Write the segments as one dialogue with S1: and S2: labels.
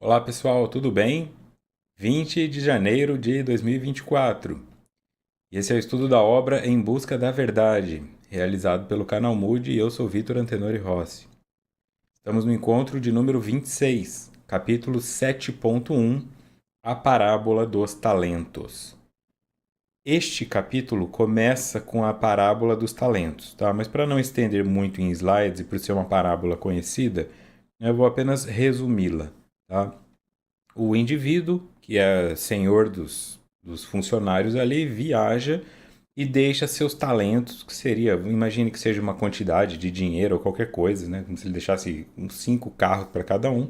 S1: Olá pessoal, tudo bem? 20 de janeiro de 2024. E esse é o estudo da obra Em Busca da Verdade, realizado pelo canal Mood e eu sou Vitor Antenori Rossi. Estamos no encontro de número 26, capítulo 7.1, A Parábola dos Talentos. Este capítulo começa com a parábola dos talentos, tá? Mas para não estender muito em slides e por ser uma parábola conhecida, eu vou apenas resumi-la, tá? O indivíduo, que é senhor dos funcionários ali, viaja e deixa seus talentos, que seria, imagine que seja uma quantidade de dinheiro ou qualquer coisa, né? Como se ele deixasse uns 5 carros para cada um.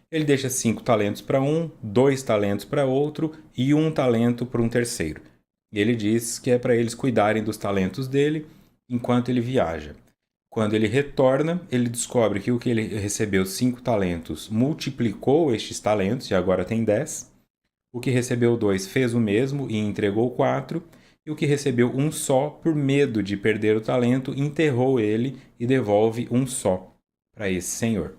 S1: Ele deixa 5 talentos para um, 2 talentos para outro e 1 talento para um terceiro. E ele diz que é para eles cuidarem dos talentos dele enquanto ele viaja. Quando ele retorna, ele descobre que o que ele recebeu 5 talentos multiplicou estes talentos e agora tem 10. O que recebeu 2 fez o mesmo e entregou 4. E o que recebeu um só, por medo de perder o talento, enterrou ele e devolve um só para esse senhor.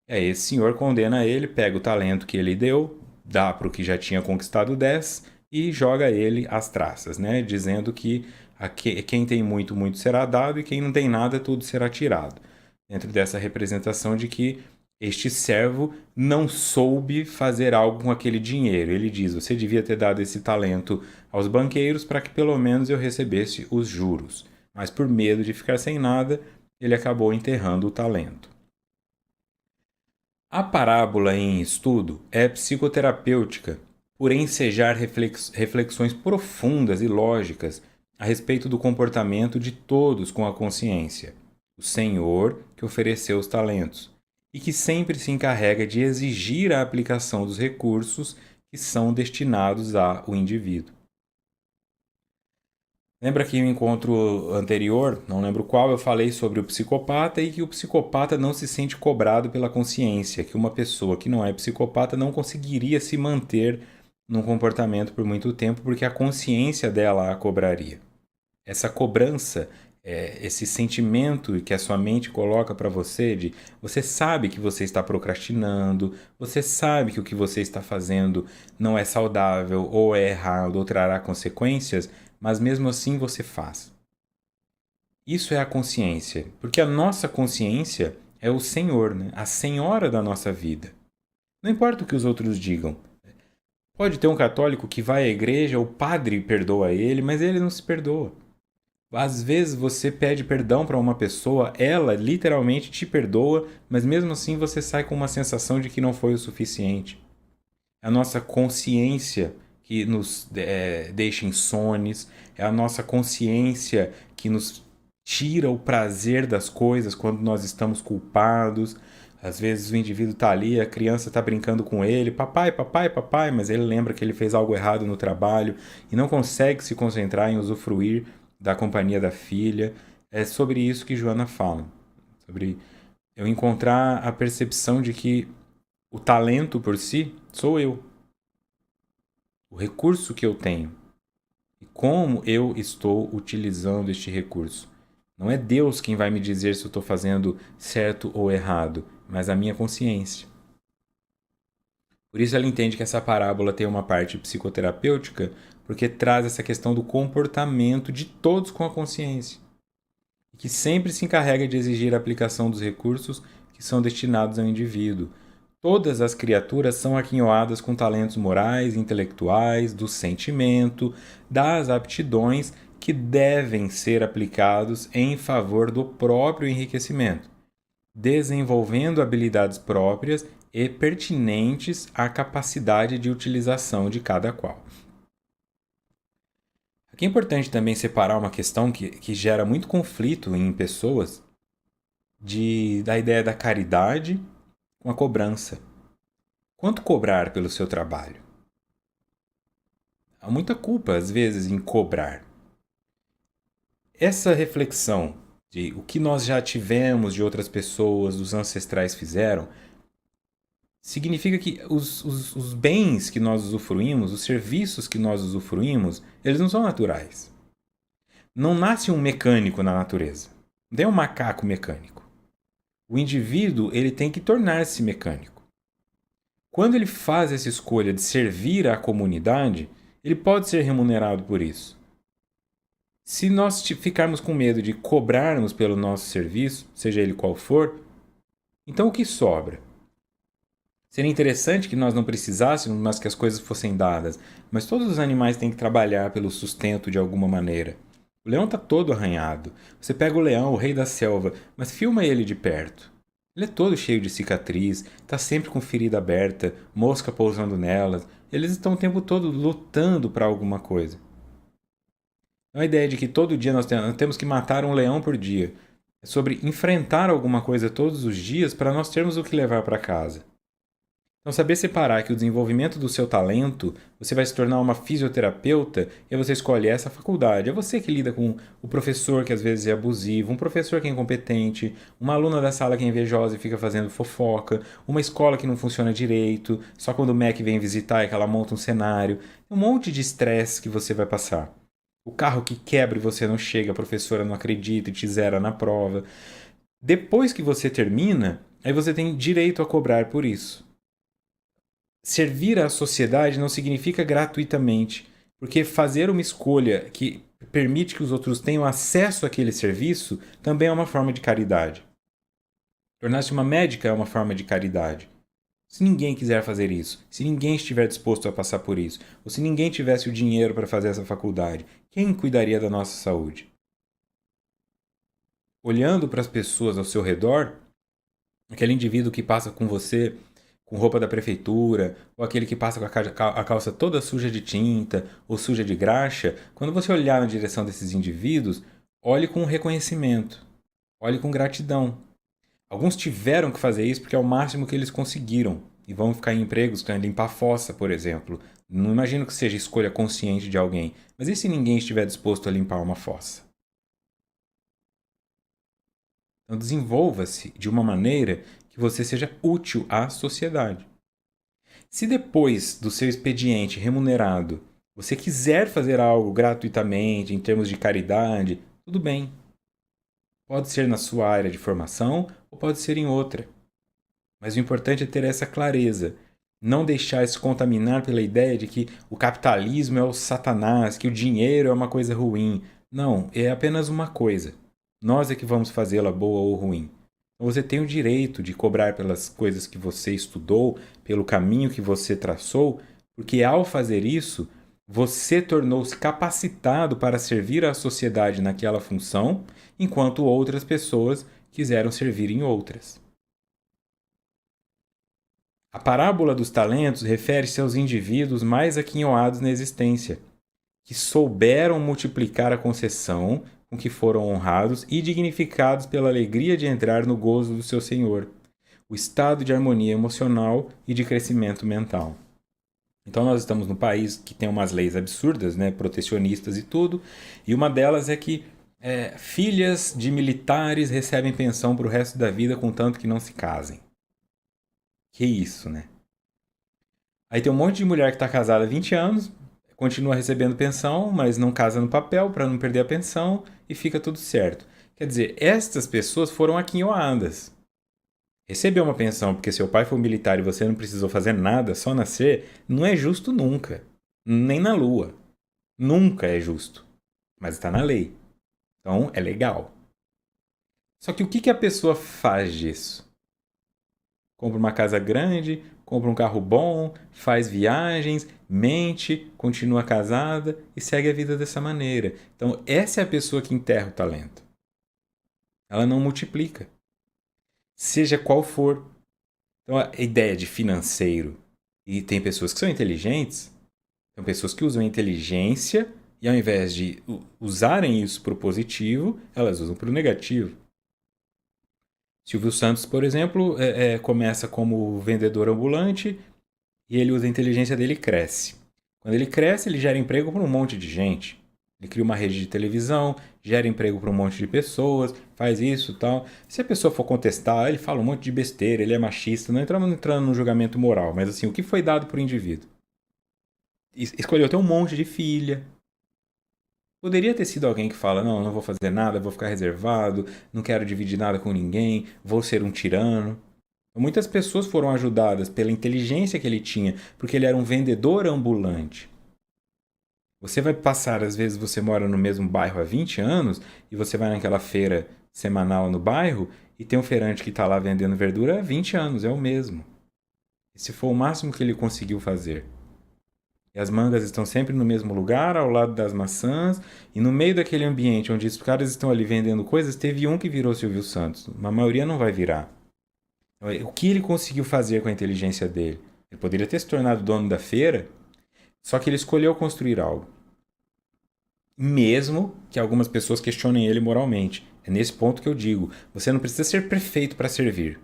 S1: Esse senhor condena ele, pega o talento que ele deu, dá para o que já tinha conquistado 10 e joga ele às traças, né? Dizendo que quem tem muito, muito será dado e quem não tem nada, tudo será tirado. Dentro dessa representação de que este servo não soube fazer algo com aquele dinheiro. Ele diz: você devia ter dado esse talento aos banqueiros para que pelo menos eu recebesse os juros. Mas por medo de ficar sem nada, ele acabou enterrando o talento. A parábola em estudo é psicoterapêutica por ensejar reflexões profundas e lógicas a respeito do comportamento de todos com a consciência, o Senhor que ofereceu os talentos, e que sempre se encarrega de exigir a aplicação dos recursos que são destinados ao indivíduo. Lembra que no encontro anterior, não lembro qual, eu falei sobre o psicopata e que o psicopata não se sente cobrado pela consciência, que uma pessoa que não é psicopata não conseguiria se manter num comportamento por muito tempo porque a consciência dela a cobraria. Essa cobrança, esse sentimento que a sua mente coloca para você de você sabe que você está procrastinando, você sabe que o que você está fazendo não é saudável ou é errado ou trará consequências, mas mesmo assim você faz. Isso é a consciência, porque a nossa consciência é o Senhor, né? A senhora da nossa vida. Não importa o que os outros digam. Pode ter um católico que vai à igreja, o padre perdoa ele, mas ele não se perdoa. Às vezes você pede perdão para uma pessoa, ela literalmente te perdoa, mas mesmo assim você sai com uma sensação de que não foi o suficiente. É a nossa consciência que nos deixa insones, é a nossa consciência que nos tira o prazer das coisas quando nós estamos culpados. Às vezes o indivíduo está ali, a criança está brincando com ele, papai, papai, papai, mas ele lembra que ele fez algo errado no trabalho e não consegue se concentrar em usufruir da companhia da filha. É sobre isso que Joana fala, sobre eu encontrar a percepção de que o talento por si sou eu, o recurso que eu tenho e como eu estou utilizando este recurso. Não é Deus quem vai me dizer se eu estou fazendo certo ou errado, mas a minha consciência. Por isso ela entende que essa parábola tem uma parte psicoterapêutica, porque traz essa questão do comportamento de todos com a consciência, e que sempre se encarrega de exigir a aplicação dos recursos que são destinados ao indivíduo. Todas as criaturas são aquinhoadas com talentos morais, intelectuais, do sentimento, das aptidões que devem ser aplicados em favor do próprio enriquecimento, desenvolvendo habilidades próprias e pertinentes à capacidade de utilização de cada qual. Aqui é importante também separar uma questão que gera muito conflito em pessoas da ideia da caridade com a cobrança. Quanto cobrar pelo seu trabalho? Há muita culpa, às vezes, em cobrar. Essa reflexão de o que nós já tivemos de outras pessoas, dos ancestrais fizeram, significa que os bens que nós usufruímos, os serviços que nós usufruímos, eles não são naturais. Não nasce um mecânico na natureza. Não tem um macaco mecânico. O indivíduo ele tem que tornar-se mecânico. Quando ele faz essa escolha de servir à comunidade, ele pode ser remunerado por isso. Se nós ficarmos com medo de cobrarmos pelo nosso serviço, seja ele qual for, então o que sobra? Seria interessante que nós não precisássemos, mas que as coisas fossem dadas. Mas todos os animais têm que trabalhar pelo sustento de alguma maneira. O leão está todo arranhado. Você pega o leão, o rei da selva, mas filma ele de perto. Ele é todo cheio de cicatriz, está sempre com ferida aberta, mosca pousando nelas. Eles estão o tempo todo lutando para alguma coisa. Então a ideia de que todo dia nós temos que matar um leão por dia é sobre enfrentar alguma coisa todos os dias para nós termos o que levar para casa. Então, saber separar que o desenvolvimento do seu talento, você vai se tornar uma fisioterapeuta e você escolhe essa faculdade. É você que lida com o professor que às vezes é abusivo, um professor que é incompetente, uma aluna da sala que é invejosa e fica fazendo fofoca, uma escola que não funciona direito, só quando o MEC vem visitar é que ela monta um cenário. Um monte de estresse que você vai passar. O carro que quebra e você não chega, a professora não acredita e te zera na prova. Depois que você termina, aí você tem direito a cobrar por isso. Servir à sociedade não significa gratuitamente, porque fazer uma escolha que permite que os outros tenham acesso àquele serviço também é uma forma de caridade. Tornar-se uma médica é uma forma de caridade. Se ninguém quiser fazer isso, se ninguém estiver disposto a passar por isso, ou se ninguém tivesse o dinheiro para fazer essa faculdade, quem cuidaria da nossa saúde? Olhando para as pessoas ao seu redor, aquele indivíduo que passa com você com roupa da prefeitura, ou aquele que passa com a calça toda suja de tinta ou suja de graxa, quando você olhar na direção desses indivíduos, olhe com reconhecimento, olhe com gratidão. Alguns tiveram que fazer isso porque é o máximo que eles conseguiram e vão ficar em empregos para limpar fossa, por exemplo. Não imagino que seja escolha consciente de alguém, mas e se ninguém estiver disposto a limpar uma fossa? Então desenvolva-se de uma maneira que você seja útil à sociedade. Se depois do seu expediente remunerado você quiser fazer algo gratuitamente, em termos de caridade, tudo bem. Pode ser na sua área de formação ou pode ser em outra. Mas o importante é ter essa clareza. Não deixar se contaminar pela ideia de que o capitalismo é o satanás, que o dinheiro é uma coisa ruim. Não, é apenas uma coisa. Nós é que vamos fazê-la boa ou ruim. Então você tem o direito de cobrar pelas coisas que você estudou, pelo caminho que você traçou, porque ao fazer isso, você tornou-se capacitado para servir à sociedade naquela função, enquanto outras pessoas quiseram servir em outras. A parábola dos talentos refere-se aos indivíduos mais aquinhoados na existência, que souberam multiplicar a concessão com que foram honrados e dignificados pela alegria de entrar no gozo do seu Senhor, o estado de harmonia emocional e de crescimento mental. Então nós estamos num país que tem umas leis absurdas, né, protecionistas e tudo, e uma delas é que filhas de militares recebem pensão para o resto da vida contanto que não se casem. Que isso, né? Aí tem um monte de mulher que está casada há 20 anos, continua recebendo pensão, mas não casa no papel para não perder a pensão e fica tudo certo. Quer dizer, estas pessoas foram aquinhoadas. Receber uma pensão porque seu pai foi militar e você não precisou fazer nada, só nascer, não é justo nunca. Nem na lua. Nunca é justo. Mas está na lei. Então é legal. Só que o que a pessoa faz disso? Compra uma casa grande, compra um carro bom, faz viagens, mente, continua casada e segue a vida dessa maneira. Então, essa é a pessoa que enterra o talento. Ela não multiplica. Seja qual for. Então, a ideia de financeiro. E tem pessoas que são inteligentes, são pessoas que usam a inteligência e ao invés de usarem isso para o positivo, elas usam para o negativo. Silvio Santos, por exemplo, começa como vendedor ambulante e ele usa a inteligência dele e cresce. Quando ele cresce, ele gera emprego para um monte de gente. Ele cria uma rede de televisão, gera emprego para um monte de pessoas, faz isso e tal. Se a pessoa for contestar, ele fala um monte de besteira, ele é machista, não entramos entrando no julgamento moral, mas assim, o que foi dado para o indivíduo? Escolheu ter um monte de filha. Poderia ter sido alguém que fala, não, não vou fazer nada, vou ficar reservado, não quero dividir nada com ninguém, vou ser um tirano. Então, muitas pessoas foram ajudadas pela inteligência que ele tinha, porque ele era um vendedor ambulante. Você vai passar, às vezes você mora no mesmo bairro há 20 anos e você vai naquela feira semanal no bairro e tem um feirante que está lá vendendo verdura há 20 anos, é o mesmo. Esse foi o máximo que ele conseguiu fazer. E as mangas estão sempre no mesmo lugar, ao lado das maçãs, e no meio daquele ambiente onde os caras estão ali vendendo coisas, teve um que virou Silvio Santos. A maioria não vai virar. O que ele conseguiu fazer com a inteligência dele? Ele poderia ter se tornado dono da feira, só que ele escolheu construir algo. Mesmo que algumas pessoas questionem ele moralmente. É nesse ponto que eu digo: você não precisa ser perfeito para servir.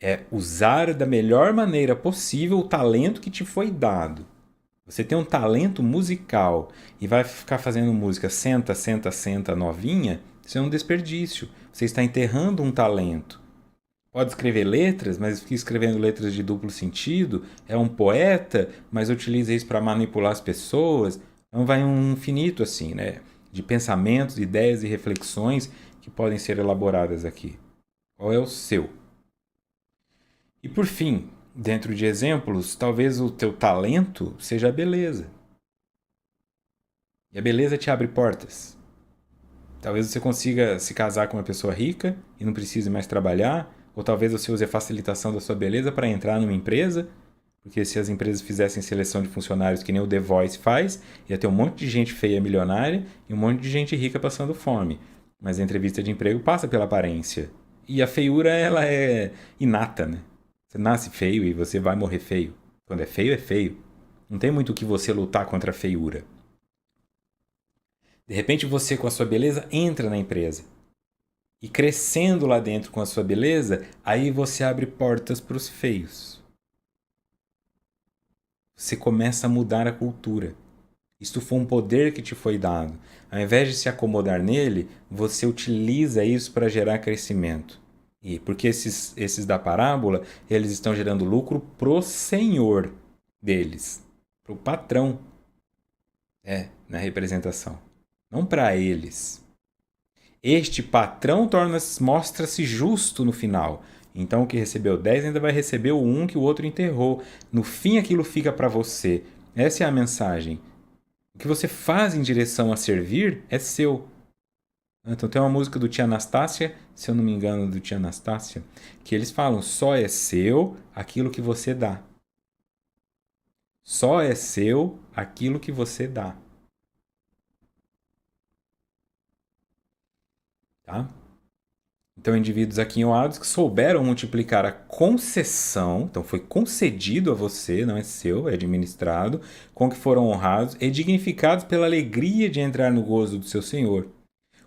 S1: É usar da melhor maneira possível o talento que te foi dado. Você tem um talento musical e vai ficar fazendo música senta, senta, senta, novinha, isso é um desperdício. Você está enterrando um talento. Pode escrever letras, mas fica escrevendo letras de duplo sentido. É um poeta, mas utiliza isso para manipular as pessoas. Então vai um infinito assim, né? De pensamentos, ideias e reflexões que podem ser elaboradas aqui. Qual é o seu? E por fim, dentro de exemplos, talvez o teu talento seja a beleza. E a beleza te abre portas. Talvez você consiga se casar com uma pessoa rica e não precise mais trabalhar, ou talvez você use a facilitação da sua beleza para entrar numa empresa, porque se as empresas fizessem seleção de funcionários que nem o The Voice faz, ia ter um monte de gente feia milionária e um monte de gente rica passando fome. Mas a entrevista de emprego passa pela aparência. E a feiura, ela é inata, né? Você nasce feio e você vai morrer feio. Quando é feio, é feio. Não tem muito o que você lutar contra a feiura. De repente você, com a sua beleza, entra na empresa. E crescendo lá dentro com a sua beleza, aí você abre portas para os feios. Você começa a mudar a cultura. Isto foi um poder que te foi dado. Ao invés de se acomodar nele, você utiliza isso para gerar crescimento. E porque esses da parábola, eles estão gerando lucro pro senhor deles, pro patrão. Na representação. Não para eles. Este patrão mostra-se justo no final. Então o que recebeu 10 ainda vai receber o 1 que o outro enterrou. No fim aquilo fica para você. Essa é a mensagem. O que você faz em direção a servir é seu. Então tem uma música do Tia Anastácia, se eu não me engano, do Tia Anastácia, que eles falam: só é seu aquilo que você dá. Só é seu aquilo que você dá. Tá? Então, indivíduos aquinhoados que souberam multiplicar a concessão, então foi concedido a você, não é seu, é administrado, com que foram honrados e dignificados pela alegria de entrar no gozo do seu Senhor.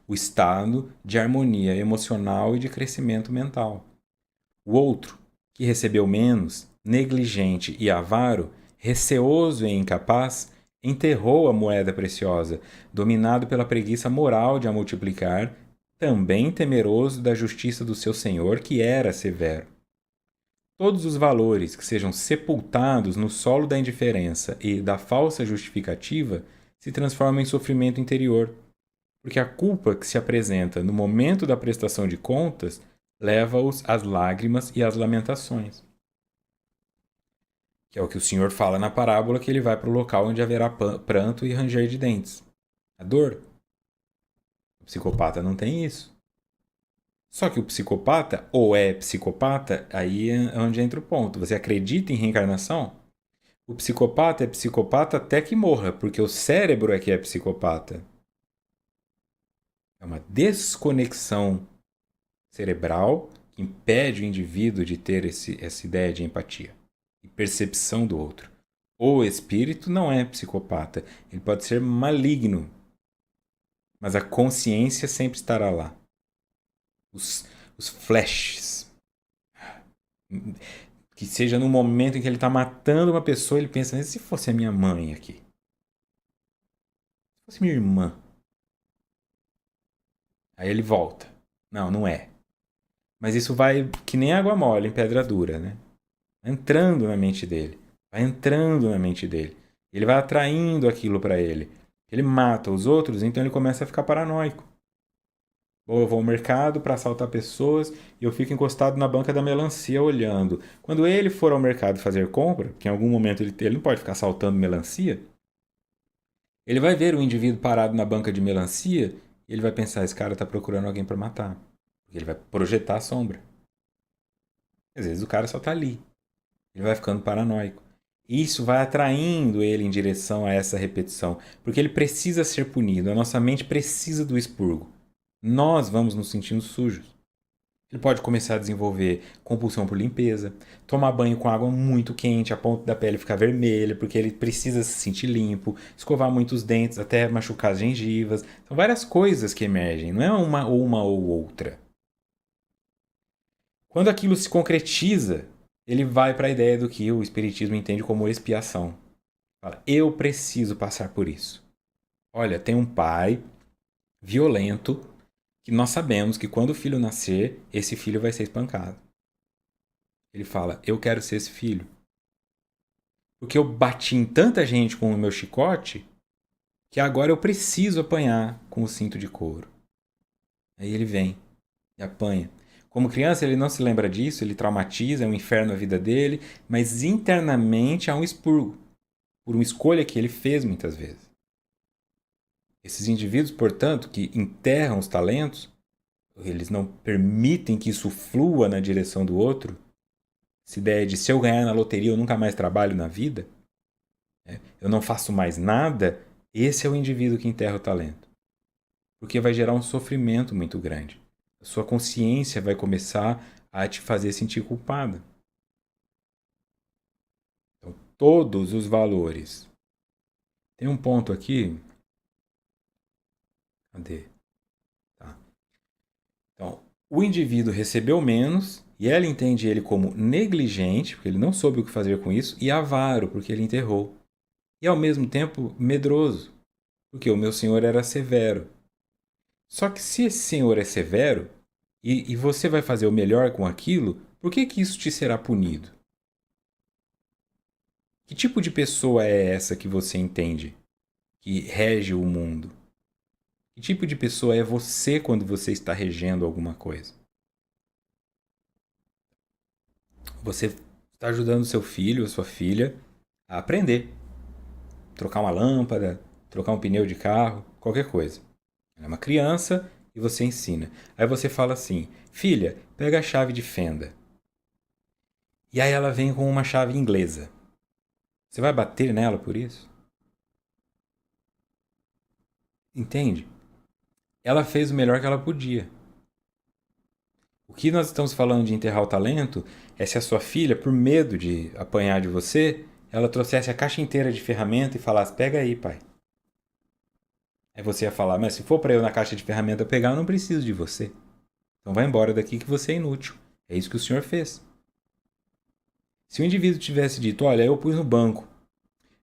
S1: O estado de harmonia emocional e de crescimento mental. O outro, que recebeu menos, negligente e avaro, receoso e incapaz, enterrou a moeda preciosa, dominado pela preguiça moral de a multiplicar, também temeroso da justiça do seu Senhor, que era severo. Todos os valores que sejam sepultados no solo da indiferença e da falsa justificativa se transformam em sofrimento interior, porque a culpa que se apresenta no momento da prestação de contas leva-os às lágrimas e às lamentações. Que é o que o Senhor fala na parábola, que ele vai para o local onde haverá pranto e ranger de dentes. A dor. O psicopata não tem isso. Só que o psicopata, ou é psicopata, aí é onde entra o ponto. Você acredita em reencarnação? O psicopata é psicopata até que morra, porque o cérebro é que é psicopata. É uma desconexão cerebral que impede o indivíduo de ter essa ideia de empatia e percepção do outro. O espírito não é psicopata. Ele pode ser maligno, mas a consciência sempre estará lá. Os flashes. Que seja no momento em que ele está matando uma pessoa, ele pensa: e se fosse a minha mãe aqui? Se fosse minha irmã? Aí ele volta. Não, não é. Mas isso vai que nem água mole em pedra dura, né? Vai entrando na mente dele. Vai entrando na mente dele. Ele vai atraindo aquilo para ele. Ele mata os outros, então ele começa a ficar paranoico. Ou eu vou ao mercado para assaltar pessoas e eu fico encostado na banca da melancia olhando. Quando ele for ao mercado fazer compra, que em algum momento ele não pode ficar assaltando melancia, ele vai ver o indivíduo parado na banca de melancia e ele vai pensar: esse cara está procurando alguém para matar. Porque ele vai projetar a sombra. Às vezes o cara só está ali. Ele vai ficando paranoico. Isso vai atraindo ele em direção a essa repetição, porque ele precisa ser punido. A nossa mente precisa do expurgo. Nós vamos nos sentindo sujos. Ele pode começar a desenvolver compulsão por limpeza, tomar banho com água muito quente a ponto da pele ficar vermelha, porque ele precisa se sentir limpo, escovar muitos dentes até machucar as gengivas. São várias coisas que emergem, não é uma ou outra. Quando aquilo se concretiza, ele vai para a ideia do que o Espiritismo entende como expiação. Fala, eu preciso passar por isso. Olha, tem um pai violento que nós sabemos que quando o filho nascer, esse filho vai ser espancado. Ele fala, eu quero ser esse filho. Porque eu bati em tanta gente com o meu chicote que agora eu preciso apanhar com o cinto de couro. Aí ele vem e apanha. Como criança, ele não se lembra disso, ele traumatiza, é um inferno a vida dele, mas internamente há um expurgo, por uma escolha que ele fez muitas vezes. Esses indivíduos, portanto, que enterram os talentos, eles não permitem que isso flua na direção do outro, essa ideia de se eu ganhar na loteria eu nunca mais trabalho na vida, eu não faço mais nada, esse é o indivíduo que enterra o talento. Porque vai gerar um sofrimento muito grande. A sua consciência vai começar a te fazer sentir culpada. Então, todos os valores. Tem um ponto aqui. Cadê? Tá. Então, o indivíduo recebeu menos e ela entende ele como negligente, porque ele não soube o que fazer com isso, e avaro, porque ele enterrou. E ao mesmo tempo medroso, porque o meu senhor era severo. Só que se esse senhor é severo e você vai fazer o melhor com aquilo, por que isso te será punido? Que tipo de pessoa é essa que você entende que rege o mundo? Que tipo de pessoa é você quando você está regendo alguma coisa? Você está ajudando seu filho ou sua filha a aprender. Trocar uma lâmpada, trocar um pneu de carro, qualquer coisa. Ela é uma criança e você ensina. Aí você fala assim: filha, pega a chave de fenda. E aí ela vem com uma chave inglesa. Você vai bater nela por isso? Entende? Ela fez o melhor que ela podia. O que nós estamos falando de enterrar o talento é se a sua filha, por medo de apanhar de você, ela trouxesse a caixa inteira de ferramenta e falasse: pega aí, pai. Aí você ia falar: mas se for para eu na caixa de ferramenta pegar, eu não preciso de você. Então vai embora daqui que você é inútil. É isso que o senhor fez. Se o indivíduo tivesse dito: olha, eu pus no banco,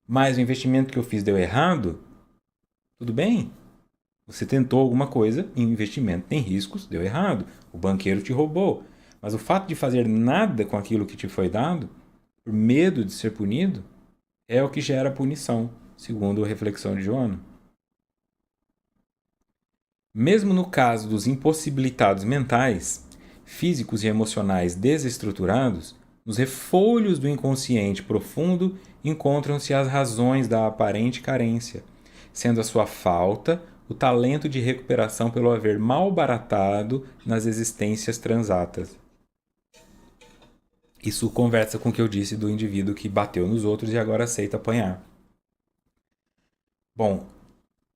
S1: mas o investimento que eu fiz deu errado, tudo bem. Você tentou alguma coisa, investimento tem riscos, deu errado. O banqueiro te roubou. Mas o fato de fazer nada com aquilo que te foi dado, por medo de ser punido, é o que gera punição, segundo a reflexão de Joana. Mesmo no caso dos impossibilitados mentais, físicos e emocionais desestruturados, nos refolhos do inconsciente profundo encontram-se as razões da aparente carência, sendo a sua falta o talento de recuperação pelo haver malbaratado nas existências transatas. Isso conversa com o que eu disse do indivíduo que bateu nos outros e agora aceita apanhar. Bom,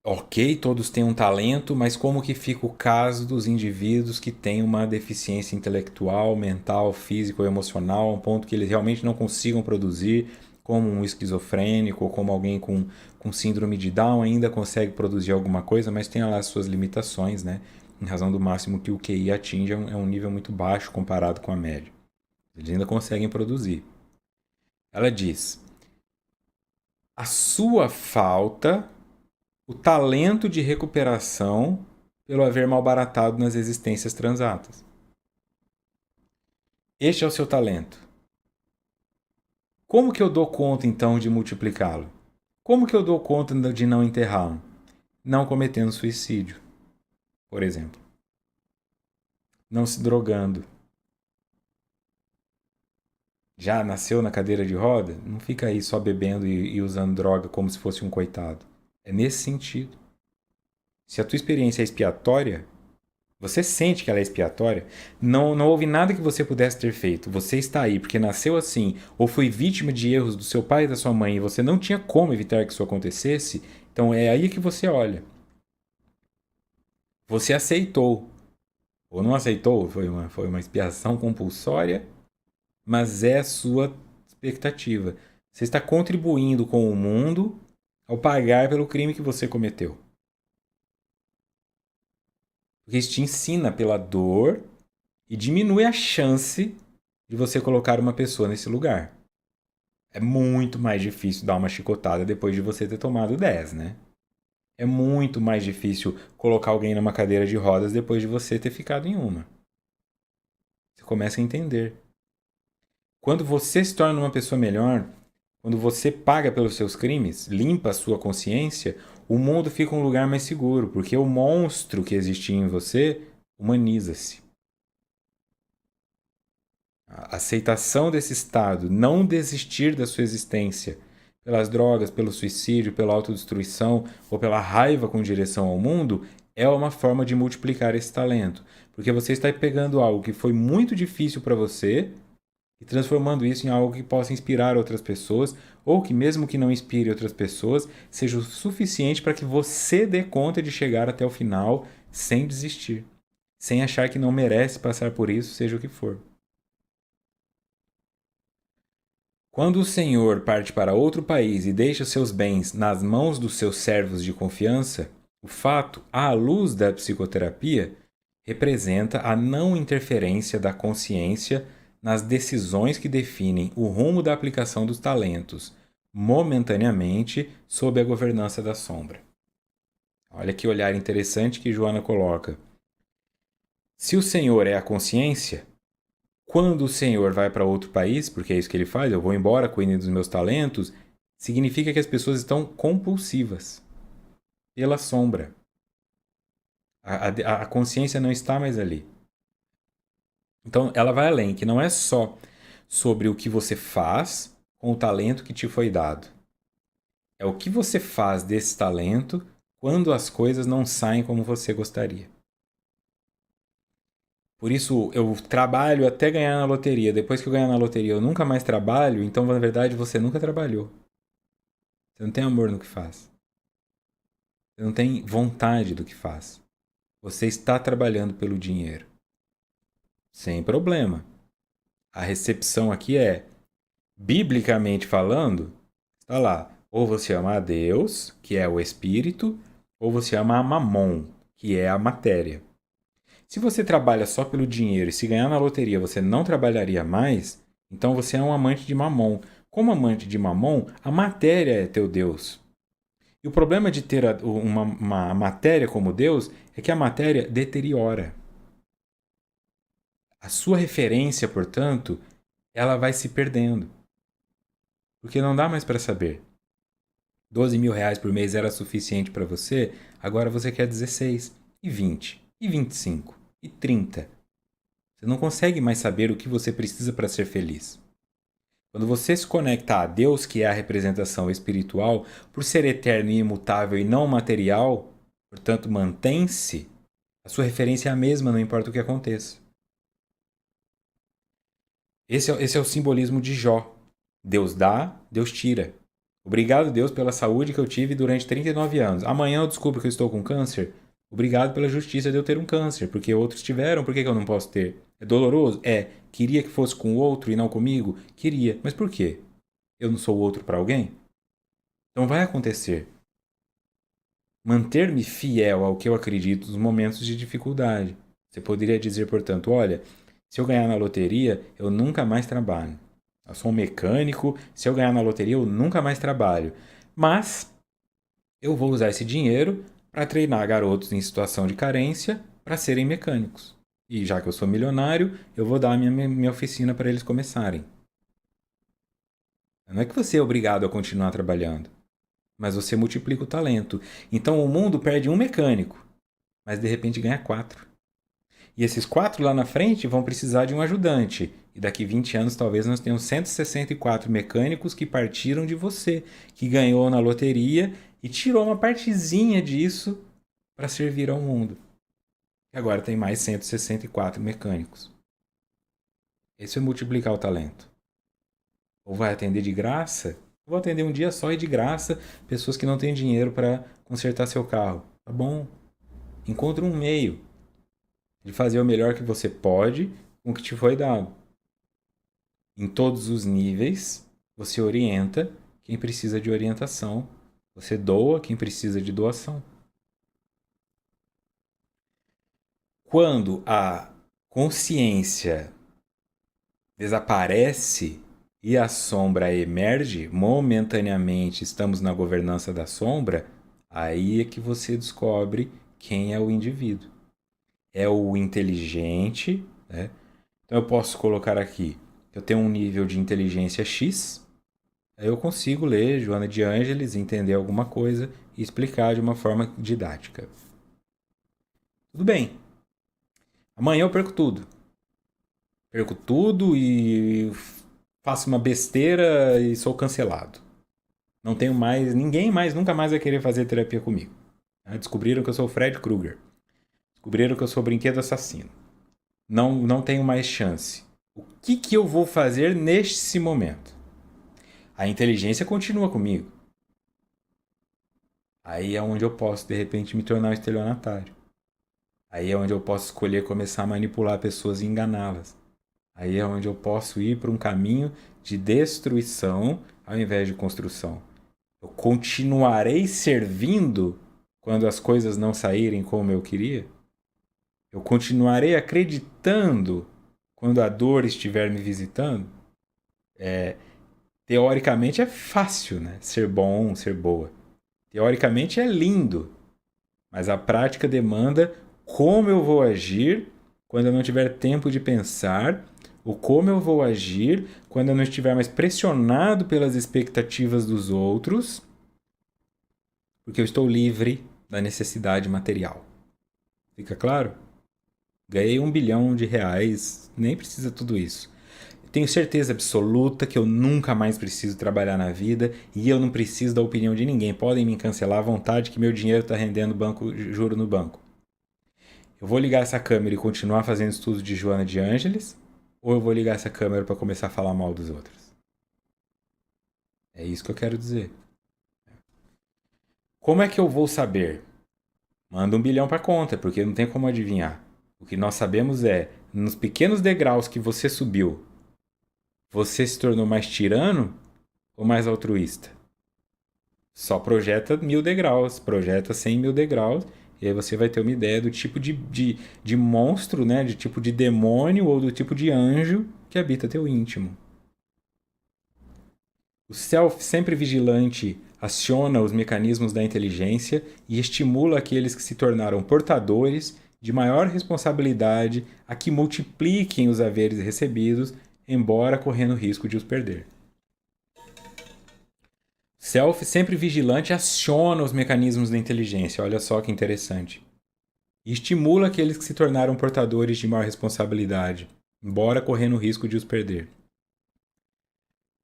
S1: ok, todos têm um talento, mas como que fica o caso dos indivíduos que têm uma deficiência intelectual, mental, física ou emocional, a um ponto que eles realmente não consigam produzir, como um esquizofrênico ou como alguém com síndrome de Down ainda consegue produzir alguma coisa, mas tem lá as suas limitações, né? Em razão do máximo que o QI atinge é um nível muito baixo comparado com a média. Eles ainda conseguem produzir. Ela diz: a sua falta o talento de recuperação pelo haver malbaratado nas existências transatas. Este é o seu talento. Como que eu dou conta, então, de multiplicá-lo? Como que eu dou conta de não enterrá-lo? Não cometendo suicídio, por exemplo. não se drogando. Já nasceu na cadeira de roda? Não fica aí só bebendo e usando droga como se fosse um coitado. É nesse sentido. Se a tua experiência é expiatória, você sente que ela é expiatória, não houve nada que você pudesse ter feito. Você está aí porque nasceu assim, ou foi vítima de erros do seu pai e da sua mãe e você não tinha como evitar que isso acontecesse, então é aí que você olha. Você aceitou, ou não aceitou, foi uma expiação compulsória, mas é a sua expectativa. Você está contribuindo com o mundo ao pagar pelo crime que você cometeu. Porque isso te ensina pela dor e diminui a chance de você colocar uma pessoa nesse lugar. É muito mais difícil dar uma chicotada depois de você ter tomado 10, né? É muito mais difícil colocar alguém numa cadeira de rodas depois de você ter ficado em uma. Você começa a entender. Quando você se torna uma pessoa melhor, quando você paga pelos seus crimes, limpa a sua consciência, o mundo fica um lugar mais seguro, porque o monstro que existia em você humaniza-se. A aceitação desse estado, não desistir da sua existência, pelas drogas, pelo suicídio, pela autodestruição ou pela raiva com direção ao mundo, é uma forma de multiplicar esse talento. Porque você está pegando algo que foi muito difícil para você e transformando isso em algo que possa inspirar outras pessoas, ou que, mesmo que não inspire outras pessoas, seja o suficiente para que você dê conta de chegar até o final sem desistir, sem achar que não merece passar por isso, seja o que for. Quando o senhor parte para outro país e deixa seus bens nas mãos dos seus servos de confiança, o fato, à luz da psicoterapia, representa a não interferência da consciência nas decisões que definem o rumo da aplicação dos talentos, momentaneamente sob a governança da sombra. Olha que olhar interessante que Joana coloca. Se o senhor é a consciência, quando o senhor vai para outro país, porque é isso que ele faz, eu vou embora cuidando dos meus talentos, significa que as pessoas estão compulsivas pela sombra. A consciência não está mais ali. Então ela vai além, que não é só sobre o que você faz com o talento que te foi dado. É o que você faz desse talento quando as coisas não saem como você gostaria. Por isso eu trabalho até ganhar na loteria. Depois que eu ganhar na loteria eu nunca mais trabalho, então na verdade você nunca trabalhou. Você não tem amor no que faz. Você não tem vontade do que faz. Você está trabalhando pelo dinheiro. Sem problema. A recepção aqui é, biblicamente falando, está lá. Ou você ama a Deus, que é o espírito, ou você ama a Mamon, que é a matéria. Se você trabalha só pelo dinheiro e se ganhar na loteria você não trabalharia mais, então você é um amante de Mamon. Como amante de Mamon, a matéria é teu Deus. E o problema de ter uma matéria como Deus é que a matéria deteriora. A sua referência, portanto, ela vai se perdendo. Porque não dá mais para saber. 12 mil reais por mês era suficiente para você, agora você quer 16, e 20, e 25, e 30. Você não consegue mais saber o que você precisa para ser feliz. Quando você se conecta a Deus, que é a representação espiritual, por ser eterno e imutável e não material, portanto mantém-se, a sua referência é a mesma, não importa o que aconteça. Esse é o simbolismo de Jó. Deus dá, Deus tira. Obrigado, Deus, pela saúde que eu tive durante 39 anos. Amanhã eu descubro que eu estou com câncer. Obrigado pela justiça de eu ter um câncer, porque outros tiveram, por que eu não posso ter? É doloroso? É. Queria que fosse com o outro e não comigo? Queria. Mas por quê? Eu não sou o outro para alguém? Então vai acontecer. Manter-me fiel ao que eu acredito nos momentos de dificuldade. Você poderia dizer, portanto, olha, se eu ganhar na loteria, eu nunca mais trabalho. Eu sou um mecânico, se eu ganhar na loteria, eu nunca mais trabalho. Mas eu vou usar esse dinheiro para treinar garotos em situação de carência para serem mecânicos. E já que eu sou milionário, eu vou dar a minha oficina para eles começarem. Não é que você é obrigado a continuar trabalhando, mas você multiplica o talento. Então o mundo perde um mecânico, mas de repente ganha 4. E esses 4 lá na frente vão precisar de um ajudante. E daqui 20 anos talvez nós tenhamos 164 mecânicos que partiram de você, que ganhou na loteria e tirou uma partezinha disso para servir ao mundo. E agora tem mais 164 mecânicos. Esse é multiplicar o talento. Ou vai atender de graça? Eu vou atender um dia só e de graça pessoas que não têm dinheiro para consertar seu carro. Tá bom. Encontre um meio de fazer o melhor que você pode com o que te foi dado. Em todos os níveis, você orienta quem precisa de orientação. Você doa quem precisa de doação. Quando a consciência desaparece e a sombra emerge, momentaneamente estamos na governança da sombra, aí é que você descobre quem é o indivíduo. É o inteligente, né? Então eu posso colocar aqui, eu tenho um nível de inteligência X, aí eu consigo ler Joana de Ângeles, entender alguma coisa e explicar de uma forma didática. Tudo bem. Amanhã eu perco tudo. Perco tudo e faço uma besteira e sou cancelado. Não tenho mais, ninguém mais, nunca mais vai querer fazer terapia comigo. Descobriram que eu sou o Fred Krueger. Descobriram que eu sou o brinquedo assassino. Não tenho mais chance. O que eu vou fazer neste momento? A inteligência continua comigo. Aí é onde eu posso, de repente, me tornar um estelionatário. Aí é onde eu posso escolher começar a manipular pessoas e enganá-las. Aí é onde eu posso ir para um caminho de destruição ao invés de construção. Eu continuarei servindo quando as coisas não saírem como eu queria? Eu continuarei acreditando quando a dor estiver me visitando? Teoricamente é fácil, né? Ser bom, ser boa. Teoricamente é lindo. Mas a prática demanda como eu vou agir quando eu não tiver tempo de pensar, ou como eu vou agir quando eu não estiver mais pressionado pelas expectativas dos outros, porque eu estou livre da necessidade material. Fica claro? Ganhei R$1 bilhão, nem precisa tudo isso. Tenho certeza absoluta que eu nunca mais preciso trabalhar na vida e eu não preciso da opinião de ninguém. Podem me cancelar à vontade que meu dinheiro está rendendo juro no banco. Eu vou ligar essa câmera e continuar fazendo estudos de Joana de Ângeles, ou eu vou ligar essa câmera para começar a falar mal dos outros? É isso que eu quero dizer. Como é que eu vou saber? Manda R$1 bilhão para conta, porque não tem como adivinhar. O que nós sabemos é, nos pequenos degraus que você subiu, você se tornou mais tirano ou mais altruísta? Só projeta 1000 degraus, projeta 100 mil degraus, e aí você vai ter uma ideia do tipo de monstro, né? De tipo de demônio ou do tipo de anjo que habita teu íntimo. O self, sempre vigilante, aciona os mecanismos da inteligência e estimula aqueles que se tornaram portadores de maior responsabilidade a que multipliquem os haveres recebidos, embora correndo risco de os perder. Self, sempre vigilante, aciona os mecanismos da inteligência. Olha só que interessante. E estimula aqueles que se tornaram portadores de maior responsabilidade, embora correndo risco de os perder.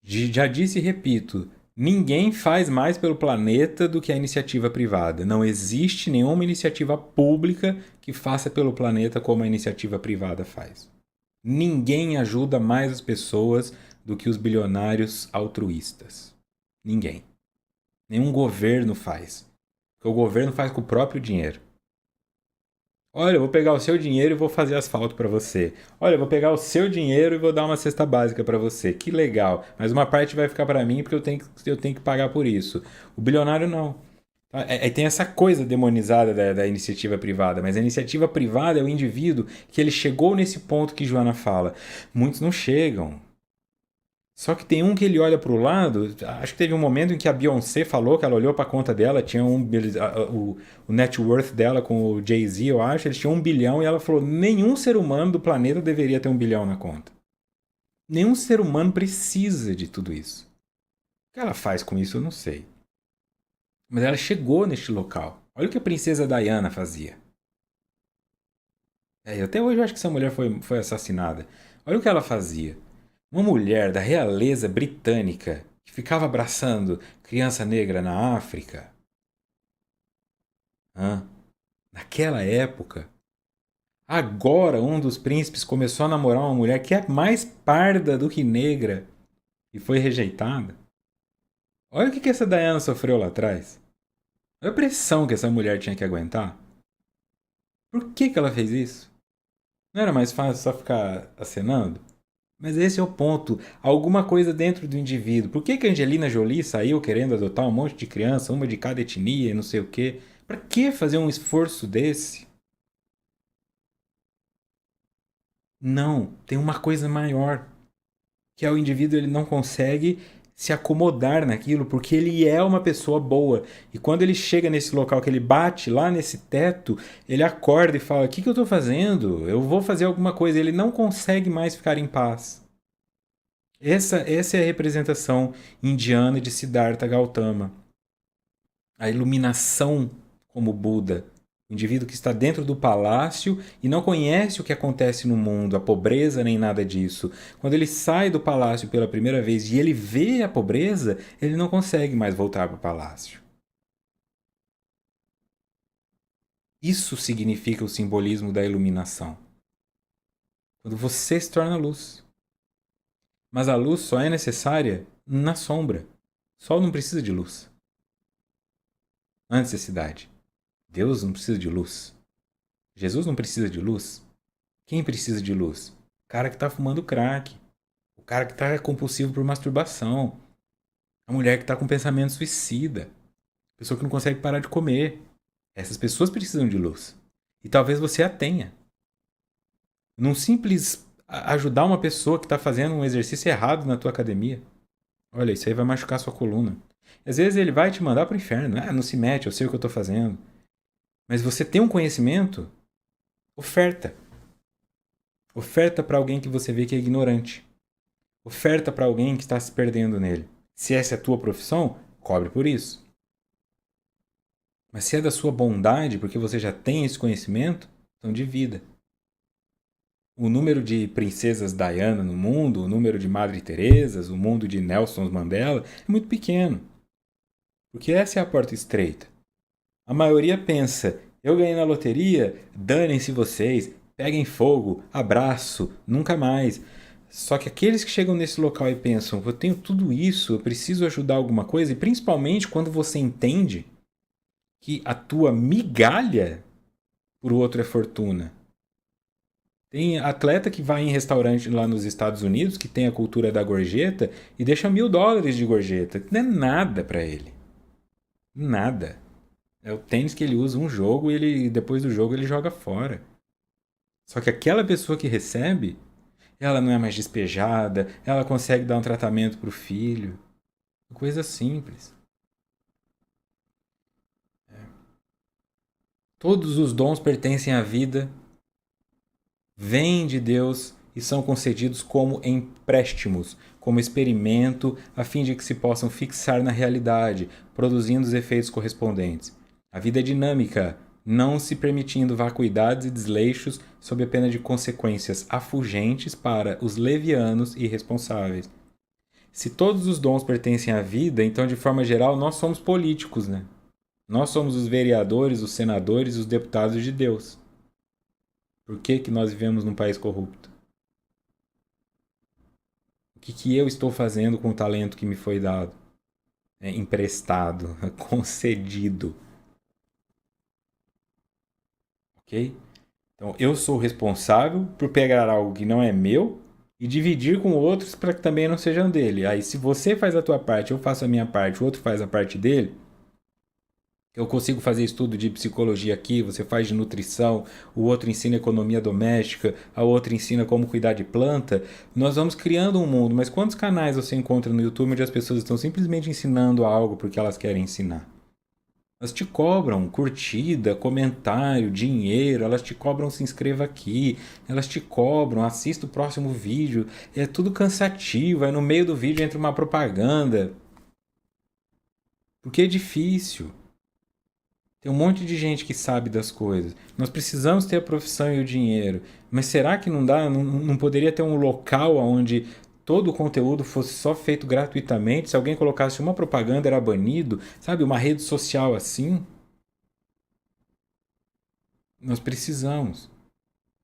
S1: Já disse e repito, ninguém faz mais pelo planeta do que a iniciativa privada. Não existe nenhuma iniciativa pública que faça pelo planeta como a iniciativa privada faz. Ninguém ajuda mais as pessoas do que os bilionários altruístas. Ninguém. Nenhum governo faz. Porque o governo faz com o próprio dinheiro. Olha, eu vou pegar o seu dinheiro e vou fazer asfalto para você. Olha, eu vou pegar o seu dinheiro e vou dar uma cesta básica para você. Que legal. Mas uma parte vai ficar para mim porque eu tenho que pagar por isso. O bilionário não. Tem essa coisa demonizada da iniciativa privada, mas a iniciativa privada é o indivíduo que ele chegou nesse ponto que Joana fala. Muitos não chegam. Só que tem um que ele olha para o lado. Acho que teve um momento em que a Beyoncé falou que ela olhou para a conta dela, tinha o net worth dela com o Jay-Z, eu acho, eles tinham 1 bilhão e ela falou: nenhum ser humano do planeta deveria ter 1 bilhão na conta. Nenhum ser humano precisa de tudo isso. O que ela faz com isso, eu não sei. Mas ela chegou neste local. Olha o que a princesa Diana fazia. Até hoje eu acho que essa mulher foi assassinada. Olha o que ela fazia. Uma mulher da realeza britânica que ficava abraçando criança negra na África. Hã? Naquela época. Agora um dos príncipes começou a namorar uma mulher que é mais parda do que negra e foi rejeitada. Olha o que essa Diana sofreu lá atrás. Olha a pressão que essa mulher tinha que aguentar. Por que ela fez isso? Não era mais fácil só ficar acenando? Mas esse é o ponto. Alguma coisa dentro do indivíduo. Por que a Angelina Jolie saiu querendo adotar um monte de criança, uma de cada etnia e não sei o quê? Pra que fazer um esforço desse? Não, tem uma coisa maior, que é o indivíduo ele não consegue se acomodar naquilo porque ele é uma pessoa boa. E quando ele chega nesse local que ele bate lá nesse teto, ele acorda e fala: "O que eu estou fazendo? Eu vou fazer alguma coisa". Ele não consegue mais ficar em paz. Essa é a representação indiana de Siddhartha Gautama. A iluminação como Buda. O indivíduo que está dentro do palácio e não conhece o que acontece no mundo, a pobreza nem nada disso. Quando ele sai do palácio pela primeira vez e ele vê a pobreza, ele não consegue mais voltar para o palácio. Isso significa o simbolismo da iluminação. Quando você se torna luz. Mas a luz só é necessária na sombra. O sol não precisa de luz. Não há necessidade. Deus não precisa de luz. Jesus não precisa de luz. Quem precisa de luz? O cara que está fumando crack. O cara que está compulsivo por masturbação. A mulher que está com pensamento suicida. A pessoa que não consegue parar de comer. Essas pessoas precisam de luz. E talvez você a tenha. Num simples ajudar uma pessoa que está fazendo um exercício errado na tua academia. Olha, isso aí vai machucar sua coluna. Às vezes ele vai te mandar para o inferno. Ah, não se mete, eu sei o que eu estou fazendo. Mas você tem um conhecimento, oferta. Oferta para alguém que você vê que é ignorante. Oferta para alguém que está se perdendo nele. Se essa é a tua profissão, cobre por isso. Mas se é da sua bondade, porque você já tem esse conhecimento, então divida. O número de princesas Diana no mundo, o número de Madre Teresas, o mundo de Nelson Mandela é muito pequeno. Porque essa é a porta estreita. A maioria pensa: eu ganhei na loteria, danem-se vocês, peguem fogo, abraço, nunca mais. Só que aqueles que chegam nesse local e pensam: eu tenho tudo isso, eu preciso ajudar alguma coisa, e principalmente quando você entende que a tua migalha por outro é fortuna. Tem atleta que vai em restaurante lá nos Estados Unidos que tem a cultura da gorjeta e deixa $1.000 de gorjeta. Não é nada para ele. Nada. É o tênis que ele usa um jogo e depois do jogo ele joga fora. Só que aquela pessoa que recebe, ela não é mais despejada, ela consegue dar um tratamento para o filho. Coisa simples. Todos os dons pertencem à vida, vêm de Deus e são concedidos como empréstimos, como experimento, a fim de que se possam fixar na realidade, produzindo os efeitos correspondentes. A vida é dinâmica, não se permitindo vacuidades e desleixos sob a pena de consequências afugentes para os levianos e irresponsáveis. Se todos os dons pertencem à vida, então, de forma geral, nós somos políticos, né? Nós somos os vereadores, os senadores, os deputados de Deus. Por que nós vivemos num país corrupto? O que eu estou fazendo com o talento que me foi dado? Emprestado, concedido. Ok? Então, eu sou responsável por pegar algo que não é meu e dividir com outros para que também não sejam dele. Aí, se você faz a tua parte, eu faço a minha parte, o outro faz a parte dele, eu consigo fazer estudo de psicologia aqui, você faz de nutrição, o outro ensina economia doméstica, a outra ensina como cuidar de planta. Nós vamos criando um mundo, mas quantos canais você encontra no YouTube onde as pessoas estão simplesmente ensinando algo porque elas querem ensinar? Elas te cobram curtida, comentário, dinheiro, elas te cobram se inscreva aqui, elas te cobram, assista o próximo vídeo. É tudo cansativo, aí no meio do vídeo entra uma propaganda. Porque é difícil. Tem um monte de gente que sabe das coisas. Nós precisamos ter a profissão e o dinheiro. Mas será que não dá? Não poderia ter um local onde todo o conteúdo fosse só feito gratuitamente? Se alguém colocasse uma propaganda, era banido? Sabe, uma rede social assim? Nós precisamos.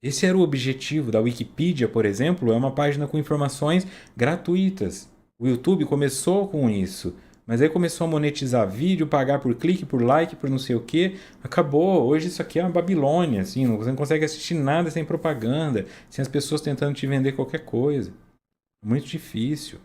S1: Esse era o objetivo da Wikipedia, por exemplo, é uma página com informações gratuitas. O YouTube começou com isso, mas aí começou a monetizar vídeo, pagar por clique, por like, por não sei o que. Acabou. Hoje isso aqui é uma Babilônia, assim, você não consegue assistir nada sem propaganda, sem as pessoas tentando te vender qualquer coisa. Muito difícil.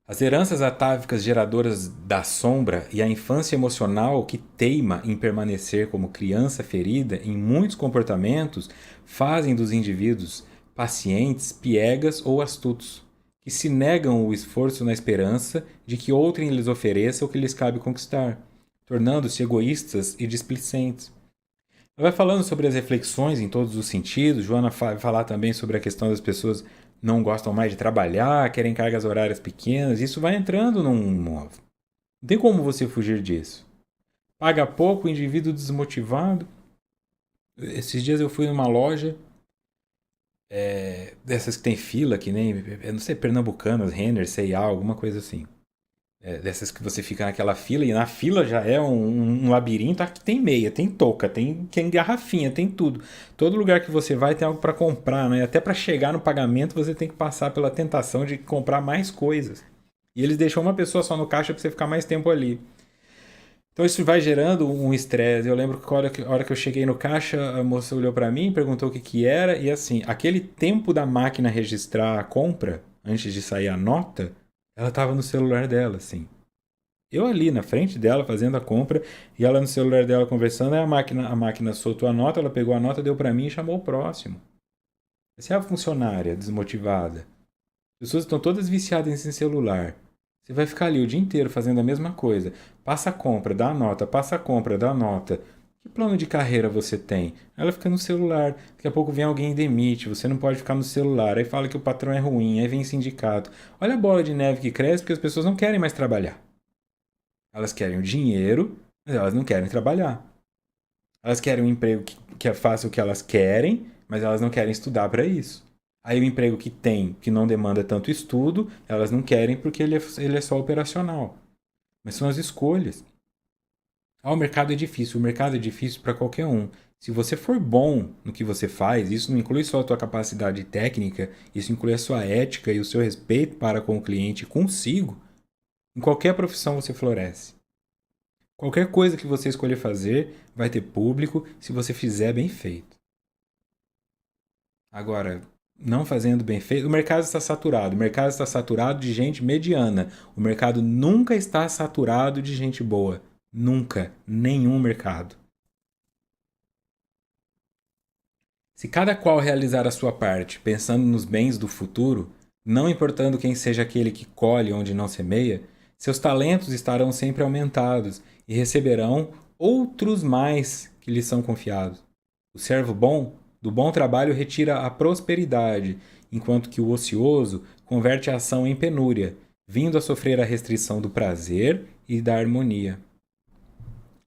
S1: As heranças atávicas geradoras da sombra e a infância emocional que teima em permanecer como criança ferida em muitos comportamentos fazem dos indivíduos pacientes, piegas ou astutos, que se negam o esforço na esperança de que outrem lhes ofereça o que lhes cabe conquistar, tornando-se egoístas e displicentes. Ela vai falando sobre as reflexões em todos os sentidos. Joana vai falar também sobre a questão das pessoas não gostam mais de trabalhar, querem cargas horárias pequenas. Isso vai entrando num. Não tem como você fugir disso. Paga pouco, indivíduo desmotivado. Esses dias eu fui numa loja dessas que tem fila, que nem, eu não sei, Pernambucanas, Renner, C&A, alguma coisa assim. Dessas que você fica naquela fila e na fila já é um labirinto. Aqui tem meia, tem touca, tem garrafinha, tem tudo. Todo lugar que você vai tem algo para comprar, né? Até para chegar no pagamento você tem que passar pela tentação de comprar mais coisas. E eles deixam uma pessoa só no caixa para você ficar mais tempo ali. Então isso vai gerando um estresse. Eu lembro que a hora que eu cheguei no caixa, a moça olhou para mim, perguntou o que que era e assim, aquele tempo da máquina registrar a compra antes de sair a nota, ela estava no celular dela, assim. Eu ali na frente dela fazendo a compra e ela no celular dela conversando, aí a máquina soltou a nota, ela pegou a nota, deu para mim e chamou o próximo. Essa é a funcionária desmotivada. As pessoas estão todas viciadas em celular. Você vai ficar ali o dia inteiro fazendo a mesma coisa. Passa a compra, dá a nota, passa a compra, dá a nota. Que plano de carreira você tem? Ela fica no celular. Daqui a pouco vem alguém e demite. Você não pode ficar no celular. Aí fala que o patrão é ruim. Aí vem sindicato. Olha a bola de neve que cresce porque as pessoas não querem mais trabalhar. Elas querem o dinheiro, mas elas não querem trabalhar. Elas querem um emprego que faça o que elas querem, mas elas não querem estudar para isso. Aí o emprego que tem, que não demanda tanto estudo, elas não querem porque ele é só operacional. Mas são as escolhas. O mercado é difícil. O mercado é difícil para qualquer um. Se você for bom no que você faz, isso não inclui só a tua capacidade técnica, isso inclui a sua ética e o seu respeito para com o cliente e consigo. Em qualquer profissão você floresce. Qualquer coisa que você escolher fazer vai ter público se você fizer bem feito. Agora, não fazendo bem feito, o mercado está saturado. O mercado está saturado de gente mediana. O mercado nunca está saturado de gente boa. Nunca. Nenhum mercado. Se cada qual realizar a sua parte, pensando nos bens do futuro, não importando quem seja aquele que colhe onde não semeia, seus talentos estarão sempre aumentados e receberão outros mais que lhes são confiados. O servo bom, do bom trabalho, retira a prosperidade, enquanto que o ocioso converte a ação em penúria, vindo a sofrer a restrição do prazer e da harmonia.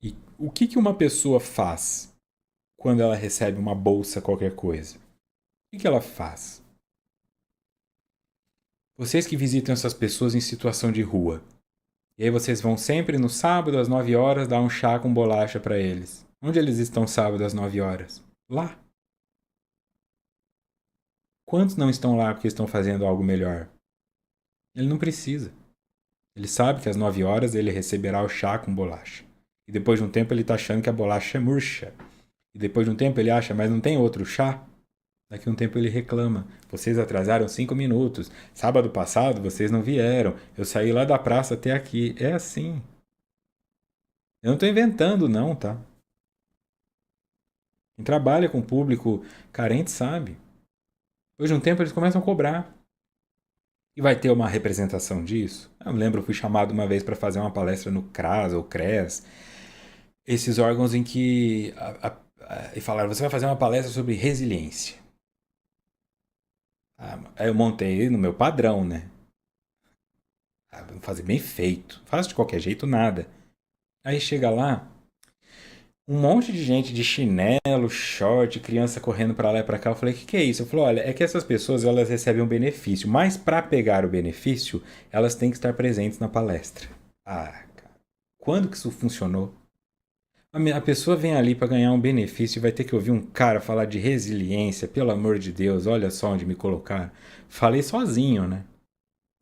S1: E o que uma pessoa faz quando ela recebe uma bolsa, qualquer coisa? O que ela faz? Vocês que visitam essas pessoas em situação de rua, e aí vocês vão sempre no sábado às 9 horas dar um chá com bolacha para eles. Onde eles estão sábado às 9 horas? Lá. Quantos não estão lá porque estão fazendo algo melhor? Ele não precisa. Ele sabe que às 9 horas ele receberá o chá com bolacha. E depois de um tempo ele está achando que a bolacha é murcha. E depois de um tempo ele acha, mas não tem outro chá? Daqui a um tempo ele reclama. Vocês atrasaram 5 minutos. Sábado passado vocês não vieram. Eu saí lá da praça até aqui. É assim. Eu não estou inventando, não, tá? Quem trabalha com público carente sabe. Depois de um tempo eles começam a cobrar. E vai ter uma representação disso? Eu me lembro, eu fui chamado uma vez para fazer uma palestra no CRAS ou CRES. Esses órgãos em que e falaram, você vai fazer uma palestra sobre resiliência. Aí eu montei no meu padrão, né? Vamos fazer bem feito. Faço de qualquer jeito nada. Aí chega lá, um monte de gente de chinelo, short, criança correndo pra lá e pra cá. Eu falei, o que é isso? Eu falei, olha, é que essas pessoas elas recebem um benefício, mas para pegar o benefício, elas têm que estar presentes na palestra. Ah, cara, quando que isso funcionou? A pessoa vem ali para ganhar um benefício e vai ter que ouvir um cara falar de resiliência, pelo amor de Deus, olha só onde me colocar. Falei sozinho, né?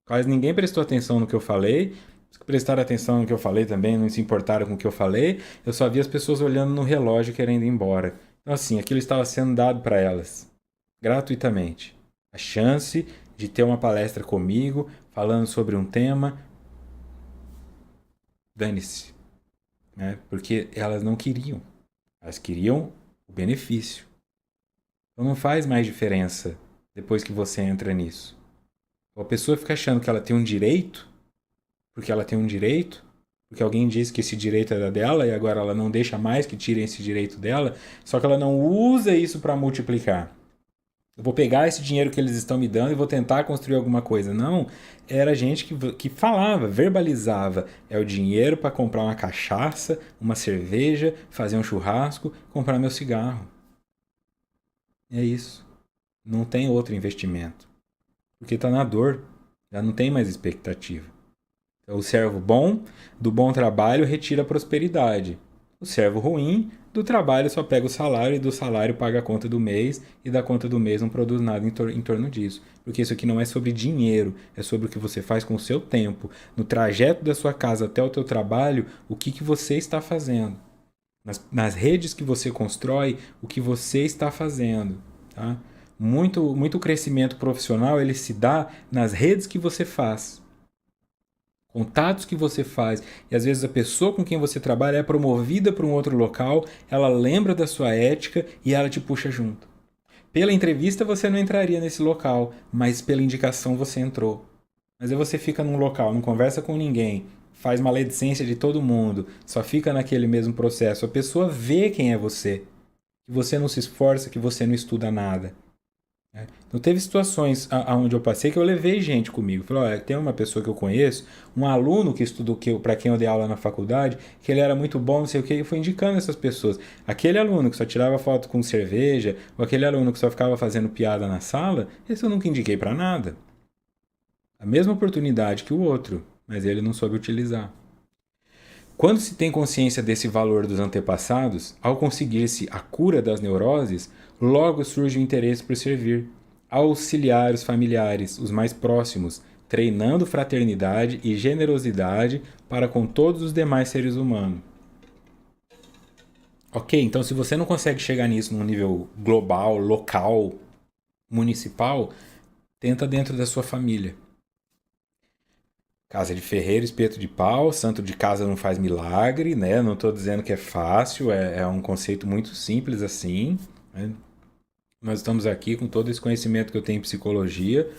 S1: Quase ninguém prestou atenção no que eu falei. Os que prestaram atenção no que eu falei também não se importaram com o que eu falei. Eu só vi as pessoas olhando no relógio querendo ir embora. Então, assim, aquilo estava sendo dado para elas, gratuitamente. A chance de ter uma palestra comigo, falando sobre um tema. Dane-se, né? Porque elas não queriam. Elas queriam o benefício. Então não faz mais diferença depois que você entra nisso. A pessoa fica achando que ela tem um direito porque ela tem um direito, porque alguém disse que esse direito era dela e agora ela não deixa mais que tirem esse direito dela, só que ela não usa isso para multiplicar. Eu vou pegar esse dinheiro que eles estão me dando e vou tentar construir alguma coisa. Não, era gente que falava, verbalizava. É o dinheiro para comprar uma cachaça, uma cerveja, fazer um churrasco, comprar meu cigarro. É isso. Não tem outro investimento. Porque está na dor. Já não tem mais expectativa. O servo bom, do bom trabalho, retira a prosperidade. O servo ruim, do trabalho só pega o salário e do salário paga a conta do mês e da conta do mês não produz nada em torno disso. Porque isso aqui não é sobre dinheiro, é sobre o que você faz com o seu tempo. No trajeto da sua casa até o teu trabalho, o que você está fazendo. Nas redes que você constrói, o que você está fazendo. Tá? Muito crescimento profissional ele se dá nas redes que você faz, contatos que você faz, e às vezes a pessoa com quem você trabalha é promovida para um outro local, ela lembra da sua ética e ela te puxa junto. Pela entrevista você não entraria nesse local, mas pela indicação você entrou. Mas aí você fica num local, não conversa com ninguém, faz maledicência de todo mundo, só fica naquele mesmo processo. A pessoa vê quem é você, que você não se esforça, que você não estuda nada. Então teve situações onde eu passei que eu levei gente comigo. Falei, olha, tem uma pessoa que eu conheço, um aluno que estudou para quem eu dei aula na faculdade, que ele era muito bom, não sei o que, e fui indicando essas pessoas. Aquele aluno que só tirava foto com cerveja, ou aquele aluno que só ficava fazendo piada na sala, esse eu nunca indiquei para nada. A mesma oportunidade que o outro, mas ele não soube utilizar. Quando se tem consciência desse valor dos antepassados, ao conseguir-se a cura das neuroses, logo surge o interesse por servir, auxiliar os familiares, os mais próximos, treinando fraternidade e generosidade para com todos os demais seres humanos. Ok, então se você não consegue chegar nisso num nível global, local, municipal, tenta dentro da sua família. Casa de ferreiro, espeto de pau, santo de casa não faz milagre, né? Não estou dizendo que é fácil, é um conceito muito simples assim. Né? Nós estamos aqui com todo esse conhecimento que eu tenho em psicologia.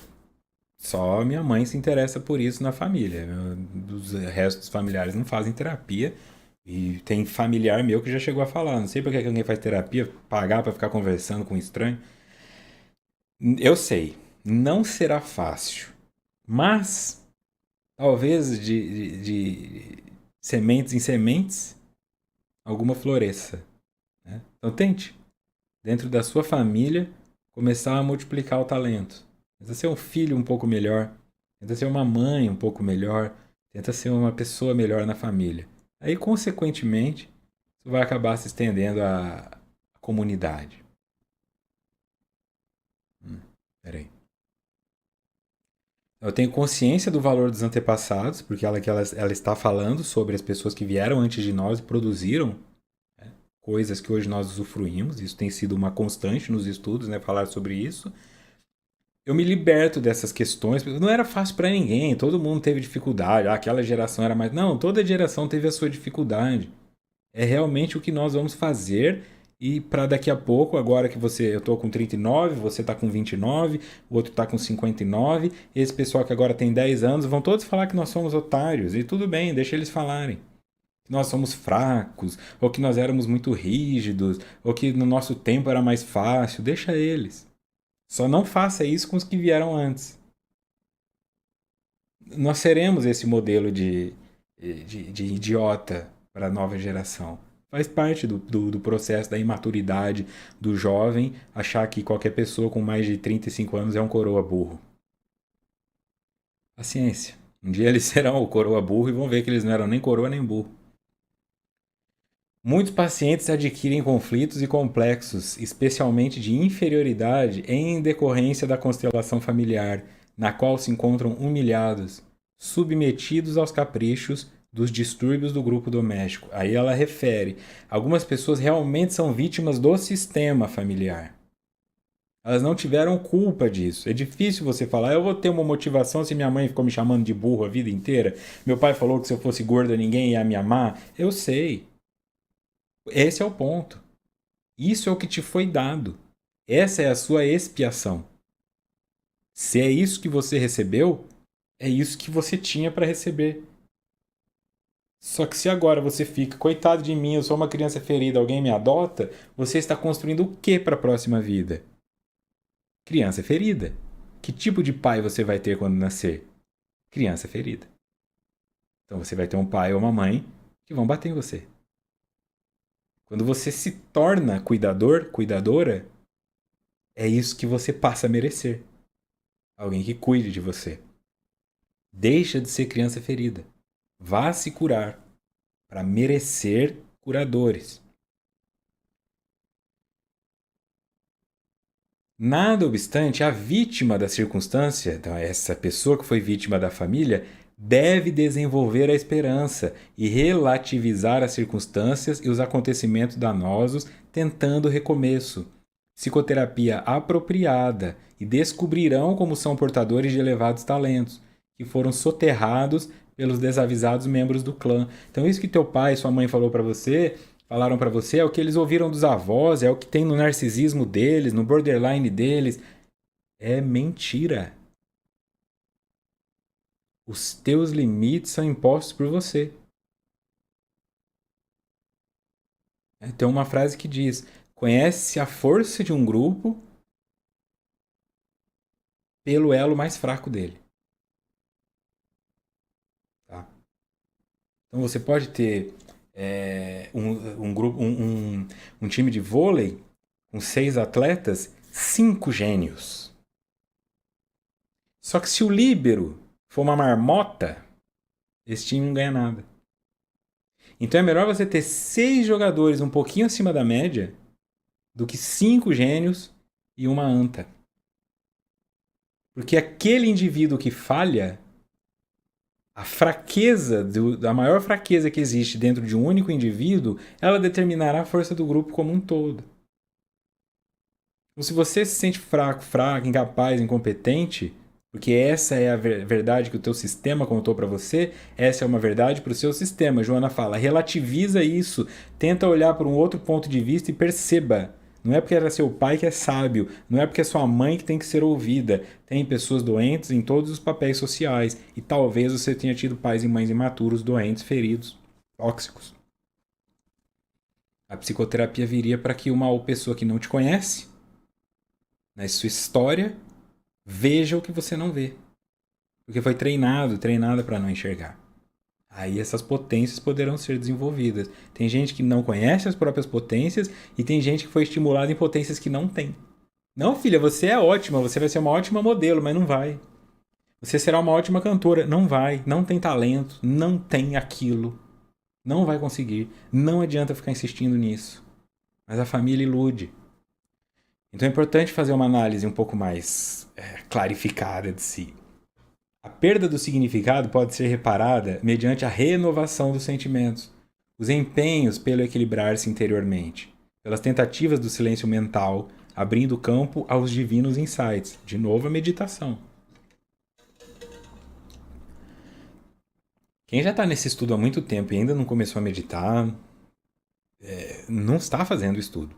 S1: Só minha mãe se interessa por isso na família. Os restos dos familiares não fazem terapia. E tem familiar meu que já chegou a falar. Não sei por que alguém faz terapia, pagar para ficar conversando com um estranho. Eu sei, não será fácil. Mas talvez de sementes em sementes, alguma floresça. Né? Então tente, dentro da sua família, começar a multiplicar o talento. Tenta ser um filho um pouco melhor, tenta ser uma mãe um pouco melhor, tenta ser uma pessoa melhor na família. Aí, consequentemente, isso vai acabar se estendendo à comunidade. Peraí. Eu tenho consciência do valor dos antepassados, porque ela está falando sobre as pessoas que vieram antes de nós e produziram, né, coisas que hoje nós usufruímos. Isso tem sido uma constante nos estudos, né, falar sobre isso. Eu me liberto dessas questões. Não era fácil para ninguém, todo mundo teve dificuldade. Ah, aquela geração era mais. Não, toda geração teve a sua dificuldade. É realmente o que nós vamos fazer. E para daqui a pouco, agora que eu tô com 39, você tá com 29, o outro tá com 59, esse pessoal que agora tem 10 anos vão todos falar que nós somos otários. E tudo bem, deixa eles falarem. Que nós somos fracos, ou que nós éramos muito rígidos, ou que no nosso tempo era mais fácil. Deixa eles. Só não faça isso com os que vieram antes. Nós seremos esse modelo de idiota para a nova geração. Faz parte do processo da imaturidade do jovem achar que qualquer pessoa com mais de 35 anos é um coroa burro. Paciência. Um dia eles serão o coroa burro e vão ver que eles não eram nem coroa nem burro. Muitos pacientes adquirem conflitos e complexos, especialmente de inferioridade, em decorrência da constelação familiar, na qual se encontram humilhados, submetidos aos caprichos dos distúrbios do grupo doméstico. Aí ela refere: algumas pessoas realmente são vítimas do sistema familiar. Elas não tiveram culpa disso. É difícil você falar: eu vou ter uma motivação se minha mãe ficou me chamando de burro a vida inteira. Meu pai falou que se eu fosse gorda ninguém ia me amar. Eu sei. Esse é o ponto. Isso é o que te foi dado. Essa é a sua expiação. Se é isso que você recebeu, é isso que você tinha para receber. Só que se agora você fica, coitado de mim, eu sou uma criança ferida, alguém me adota, você está construindo o que para a próxima vida? Criança ferida. Que tipo de pai você vai ter quando nascer? Criança ferida. Então você vai ter um pai ou uma mãe que vão bater em você. Quando você se torna cuidador, cuidadora, é isso que você passa a merecer. Alguém que cuide de você. Deixa de ser criança ferida. Vá se curar para merecer curadores. Nada obstante, a vítima da circunstância, então essa pessoa que foi vítima da família, deve desenvolver a esperança e relativizar as circunstâncias e os acontecimentos danosos, tentando recomeço. Psicoterapia apropriada e descobrirão como são portadores de elevados talentos, que foram soterrados pelos desavisados membros do clã. Então isso que teu pai e sua mãe falaram para você, é o que eles ouviram dos avós, é o que tem no narcisismo deles, no borderline deles. É mentira. Os teus limites são impostos por você. Tem uma frase que diz: conhece a força de um grupo pelo elo mais fraco dele. Tá? Então você pode ter um time de vôlei com 6 atletas, 5 gênios. Só que se o líbero for uma marmota, esse time não ganha nada. Então é melhor você ter 6 jogadores um pouquinho acima da média do que 5 gênios e uma anta. Porque aquele indivíduo que falha, a fraqueza, a maior fraqueza que existe dentro de um único indivíduo, ela determinará a força do grupo como um todo. Então, se você se sente fraco, incapaz, incompetente, porque essa é a verdade que o teu sistema contou para você, essa é uma verdade para o seu sistema. Joana fala: relativiza isso, tenta olhar por um outro ponto de vista e perceba. Não é porque era seu pai que é sábio, não é porque é sua mãe que tem que ser ouvida. Tem pessoas doentes em todos os papéis sociais e talvez você tenha tido pais e mães imaturos, doentes, feridos, tóxicos. A psicoterapia viria para que uma pessoa que não te conhece, na sua história, veja o que você não vê. Porque foi treinada para não enxergar. Aí essas potências poderão ser desenvolvidas. Tem gente que não conhece as próprias potências e tem gente que foi estimulada em potências que não tem. Não, filha, você é ótima, você vai ser uma ótima modelo, mas não vai. Você será uma ótima cantora, não vai, não tem talento, não tem aquilo. Não vai conseguir. Não adianta ficar insistindo nisso. Mas a família ilude. Então é importante fazer uma análise um pouco mais clarificada de si. A perda do significado pode ser reparada mediante a renovação dos sentimentos, os empenhos pelo equilibrar-se interiormente, pelas tentativas do silêncio mental, abrindo campo aos divinos insights. De novo, a meditação. Quem já está nesse estudo há muito tempo e ainda não começou a meditar, não está fazendo o estudo.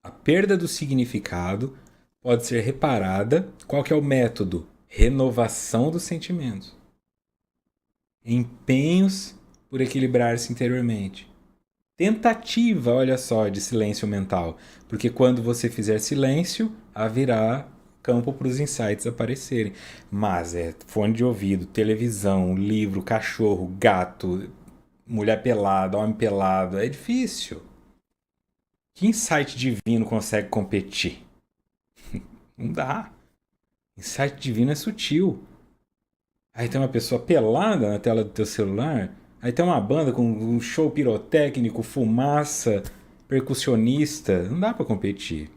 S1: A perda do significado pode ser reparada. Qual que é o método? Renovação dos sentimentos. Empenhos por equilibrar-se interiormente. Tentativa, olha só, de silêncio mental. Porque quando você fizer silêncio, haverá campo para os insights aparecerem. Mas fone de ouvido, televisão, livro, cachorro, gato, mulher pelada, homem pelado. É difícil. Que insight divino consegue competir? Não dá. Insight divino é sutil. Aí tem uma pessoa pelada na tela do teu celular. Aí tem uma banda com um show pirotécnico, fumaça, percussionista. Não dá pra competir.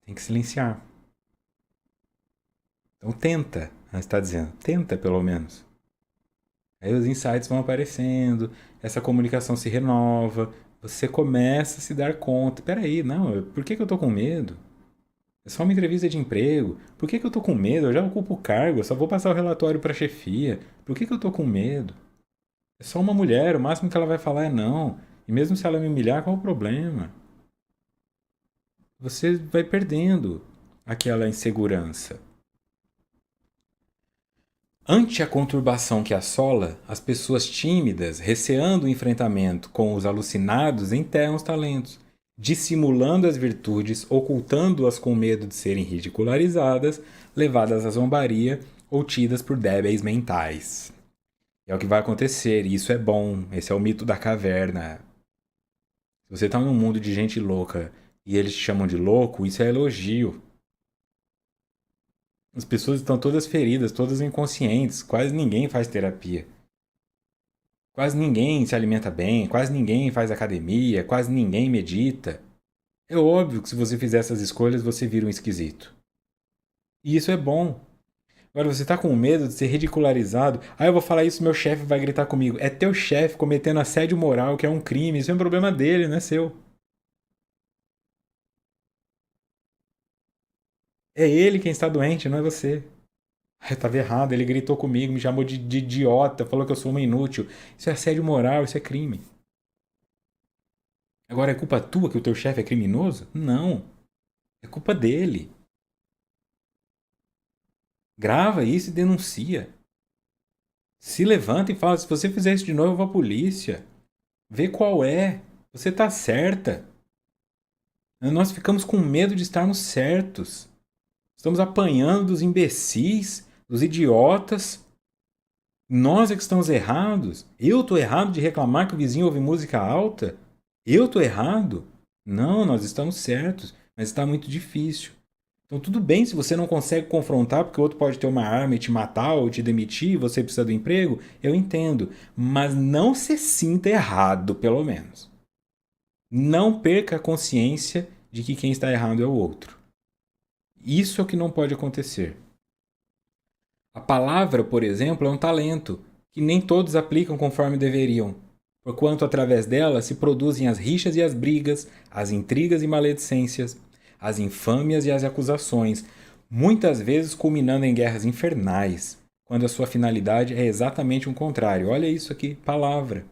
S1: Tem que silenciar. Então tenta, você está dizendo. Tenta pelo menos. Aí os insights vão aparecendo, essa comunicação se renova, você começa a se dar conta. Peraí, não, por que eu tô com medo? É só uma entrevista de emprego. Por que eu tô com medo? Eu já ocupo o cargo, eu só vou passar o relatório para a chefia. Por que eu tô com medo? É só uma mulher, o máximo que ela vai falar é não. E mesmo se ela me humilhar, qual o problema? Você vai perdendo aquela insegurança. Ante a conturbação que assola, as pessoas tímidas, receando o enfrentamento com os alucinados, enterram os talentos, dissimulando as virtudes, ocultando-as com medo de serem ridicularizadas, levadas à zombaria ou tidas por débeis mentais. É o que vai acontecer, e isso é bom. Esse é o mito da caverna. Se você está num mundo de gente louca e eles te chamam de louco, isso é elogio. As pessoas estão todas feridas, todas inconscientes, quase ninguém faz terapia. Quase ninguém se alimenta bem, quase ninguém faz academia, quase ninguém medita. É óbvio que se você fizer essas escolhas, você vira um esquisito. E isso é bom. Agora, você tá com medo de ser ridicularizado. Ah, eu vou falar isso, meu chefe vai gritar comigo. É teu chefe cometendo assédio moral, que é um crime. Isso é um problema dele, não é seu. É ele quem está doente, não é você. Ah, eu tava errado, ele gritou comigo, me chamou de idiota, falou que eu sou uma inútil. Isso é assédio moral, isso é crime. Agora é culpa tua que o teu chefe é criminoso? Não. É culpa dele. Grava isso e denuncia. Se levanta e fala: se você fizer isso de novo, eu vou à polícia. Vê qual é. Você tá certa. Nós ficamos com medo de estarmos certos. Estamos apanhando dos imbecis, dos idiotas. Nós é que estamos errados. Eu tô errado de reclamar que o vizinho ouve música alta? Eu tô errado? Não, nós estamos certos, mas está muito difícil. Então, tudo bem se você não consegue confrontar, porque o outro pode ter uma arma e te matar ou te demitir e você precisa do emprego, eu entendo. Mas não se sinta errado, pelo menos. Não perca a consciência de que quem está errado é o outro. Isso é o que não pode acontecer. A palavra, por exemplo, é um talento que nem todos aplicam conforme deveriam, porquanto através dela se produzem as rixas e as brigas, as intrigas e maledicências, as infâmias e as acusações, muitas vezes culminando em guerras infernais, quando a sua finalidade é exatamente o contrário. Olha isso aqui, palavra.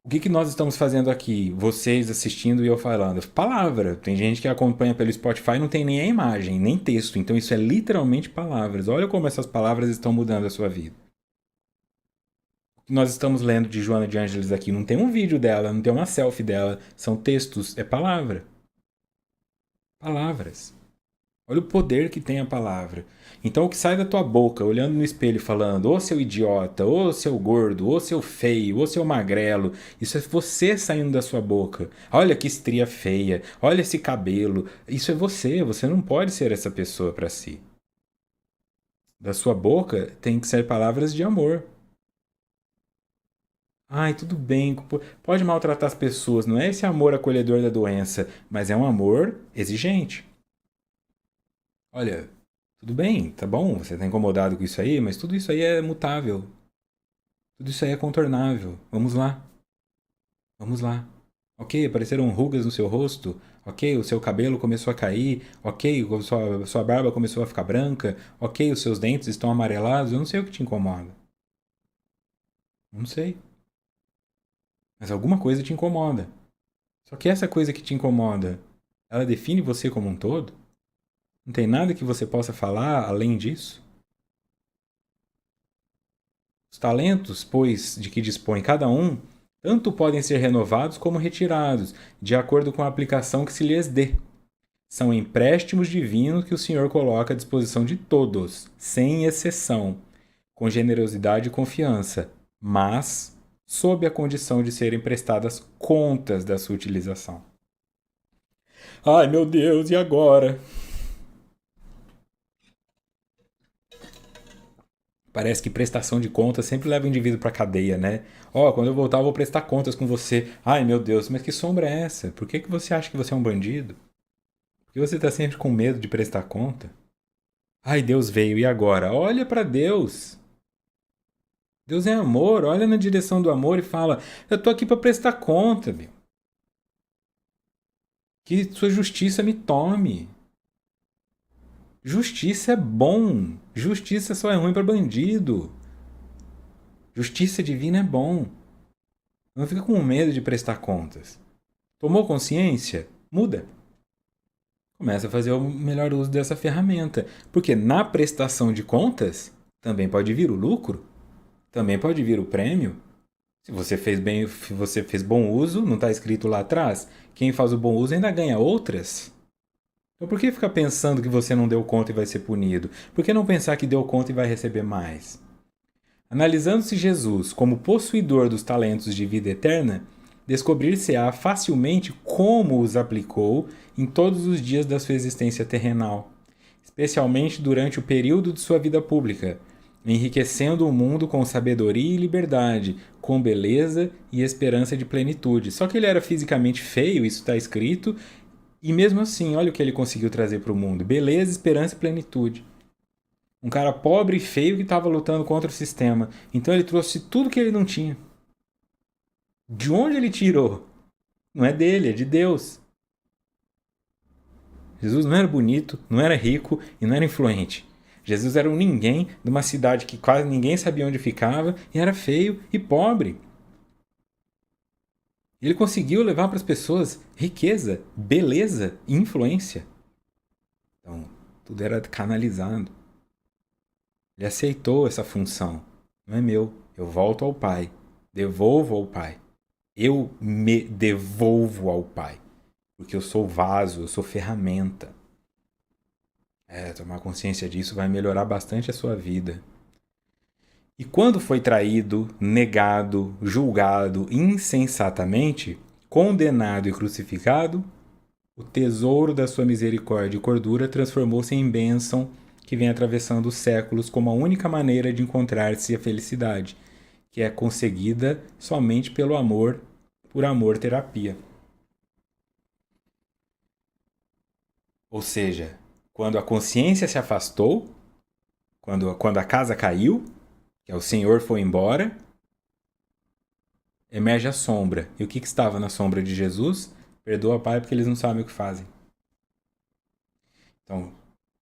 S1: O que nós estamos fazendo aqui? Vocês assistindo e eu falando. Palavra. Tem gente que acompanha pelo Spotify e não tem nem a imagem, nem texto. Então isso é literalmente palavras. Olha como essas palavras estão mudando a sua vida. O que nós estamos lendo de Joana de Ângeles aqui não tem um vídeo dela, não tem uma selfie dela. São textos, é palavra. Palavras. Olha o poder que tem a palavra. Então o que sai da tua boca, olhando no espelho e falando, ô seu idiota, ô seu gordo, ô seu feio, ô seu magrelo, isso é você saindo da sua boca. Olha que estria feia, olha esse cabelo. Isso é você não pode ser essa pessoa para si. Da sua boca tem que ser palavras de amor. Ai, tudo bem, pode maltratar as pessoas, não é esse amor acolhedor da doença, mas é um amor exigente. Olha, tudo bem, tá bom, você tá incomodado com isso aí, mas tudo isso aí é mutável. Tudo isso aí é contornável. Vamos lá. Vamos lá. Ok, apareceram rugas no seu rosto. Ok, o seu cabelo começou a cair. Ok, sua barba começou a ficar branca. Ok, os seus dentes estão amarelados. Eu não sei o que te incomoda. Não sei. Mas alguma coisa te incomoda. Só que essa coisa que te incomoda, ela define você como um todo? Não tem nada que você possa falar além disso? Os talentos, pois, de que dispõe cada um, tanto podem ser renovados como retirados, de acordo com a aplicação que se lhes dê. São empréstimos divinos que o Senhor coloca à disposição de todos, sem exceção, com generosidade e confiança, mas sob a condição de serem prestadas contas da sua utilização. Ai, meu Deus, e agora? Parece que prestação de contas sempre leva o indivíduo para cadeia, né? Ó, quando eu voltar eu vou prestar contas com você. Ai, meu Deus, mas que sombra é essa? Por que você acha que você é um bandido? Por que você tá sempre com medo de prestar conta? Ai, Deus veio, e agora? Olha para Deus. Deus é amor, olha na direção do amor e fala: eu tô aqui para prestar conta, meu. Que sua justiça me tome. Justiça é bom. Justiça só é ruim para bandido. Justiça divina é bom. Não fica com medo de prestar contas. Tomou consciência? Muda. Começa a fazer o melhor uso dessa ferramenta. Porque na prestação de contas também pode vir o lucro, também pode vir o prêmio. Se você fez bem, se você fez bom uso, não está escrito lá atrás. Quem faz o bom uso ainda ganha outras. Então por que ficar pensando que você não deu conta e vai ser punido? Por que não pensar que deu conta e vai receber mais? Analisando-se Jesus como possuidor dos talentos de vida eterna, descobrir-se-á facilmente como os aplicou em todos os dias da sua existência terrenal, especialmente durante o período de sua vida pública, enriquecendo o mundo com sabedoria e liberdade, com beleza e esperança de plenitude. Só que ele era fisicamente feio, isso está escrito, e mesmo assim, olha o que ele conseguiu trazer para o mundo: beleza, esperança e plenitude. Um cara pobre e feio que estava lutando contra o sistema. Então ele trouxe tudo que ele não tinha. De onde ele tirou? Não é dele, é de Deus. Jesus não era bonito, não era rico e não era influente. Jesus era um ninguém de uma cidade que quase ninguém sabia onde ficava e era feio e pobre. Ele conseguiu levar para as pessoas riqueza, beleza e influência. Então, tudo era canalizado. Ele aceitou essa função. Não é meu. Eu volto ao Pai. Devolvo ao Pai. Eu me devolvo ao Pai. Porque eu sou vaso, eu sou ferramenta. Tomar consciência disso vai melhorar bastante a sua vida. E quando foi traído, negado, julgado insensatamente, condenado e crucificado, o tesouro da sua misericórdia e cordura transformou-se em bênção que vem atravessando os séculos como a única maneira de encontrar-se a felicidade, que é conseguida somente pelo amor, por amor terapia. Ou seja, quando a consciência se afastou, quando a casa caiu, que o Senhor foi embora, emerge a sombra. E o que estava na sombra de Jesus? Perdoa, Pai, porque eles não sabem o que fazem. Então,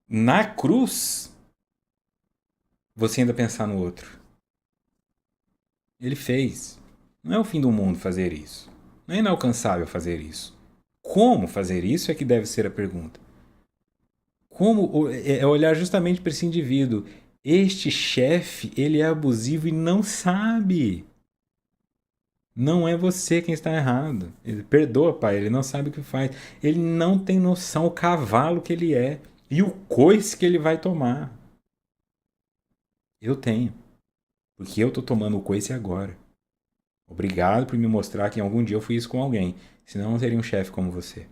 S1: na cruz, você ainda pensar no outro. Ele fez. Não é o fim do mundo fazer isso. Não é inalcançável fazer isso. Como fazer isso é que deve ser a pergunta. Como é olhar justamente para esse indivíduo. Este chefe, ele é abusivo e não sabe. Não é você quem está errado. Ele perdoa, pai, ele não sabe o que faz. Ele não tem noção o cavalo que ele é e o coice que ele vai tomar. Eu tenho. Porque eu tô tomando o coice agora. Obrigado por me mostrar que algum dia eu fiz isso com alguém. Senão eu não teria um chefe como você.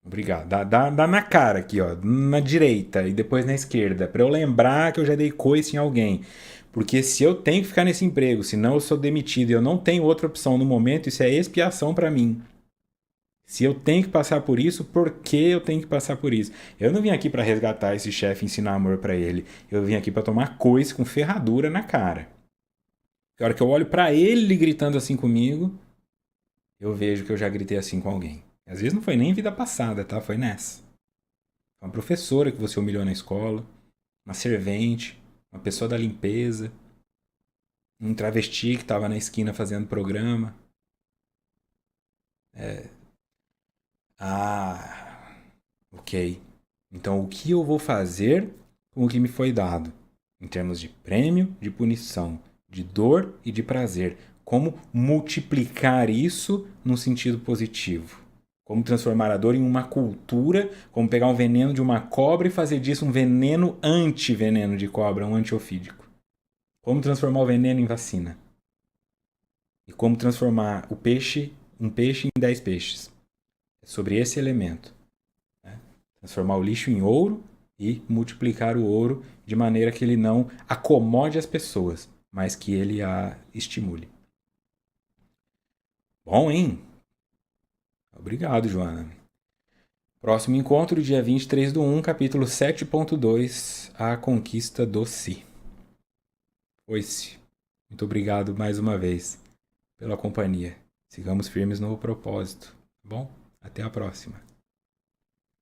S1: Obrigado. Dá na cara aqui, ó. Na direita e depois na esquerda. Pra eu lembrar que eu já dei coice em alguém. Porque se eu tenho que ficar nesse emprego, senão eu sou demitido e eu não tenho outra opção no momento, isso é expiação pra mim. Se eu tenho que passar por isso, por que eu tenho que passar por isso? Eu não vim aqui pra resgatar esse chefe e ensinar amor pra ele. Eu vim aqui pra tomar coice com ferradura na cara. Na hora que eu olho pra ele gritando assim comigo, eu vejo que eu já gritei assim com alguém. Às vezes não foi nem vida passada, tá? Foi nessa. Uma professora que você humilhou na escola, uma servente, uma pessoa da limpeza, um travesti que estava na esquina fazendo programa. Ok. Então o que eu vou fazer com o que me foi dado? Em termos de prêmio, de punição, de dor e de prazer. Como multiplicar isso num sentido positivo? Como transformar a dor em uma cultura, como pegar um veneno de uma cobra e fazer disso um veneno anti-veneno de cobra, um antiofídico. Como transformar o veneno em vacina. E como transformar um peixe em 10 peixes. É sobre esse elemento. Né? Transformar o lixo em ouro e multiplicar o ouro de maneira que ele não acomode as pessoas, mas que ele a estimule. Bom, hein? Obrigado, Joana. Próximo encontro, dia 23/1, capítulo 7.2, A Conquista do Si. Foi-se. Muito obrigado mais uma vez pela companhia. Sigamos firmes no propósito, tá bom? Até a próxima.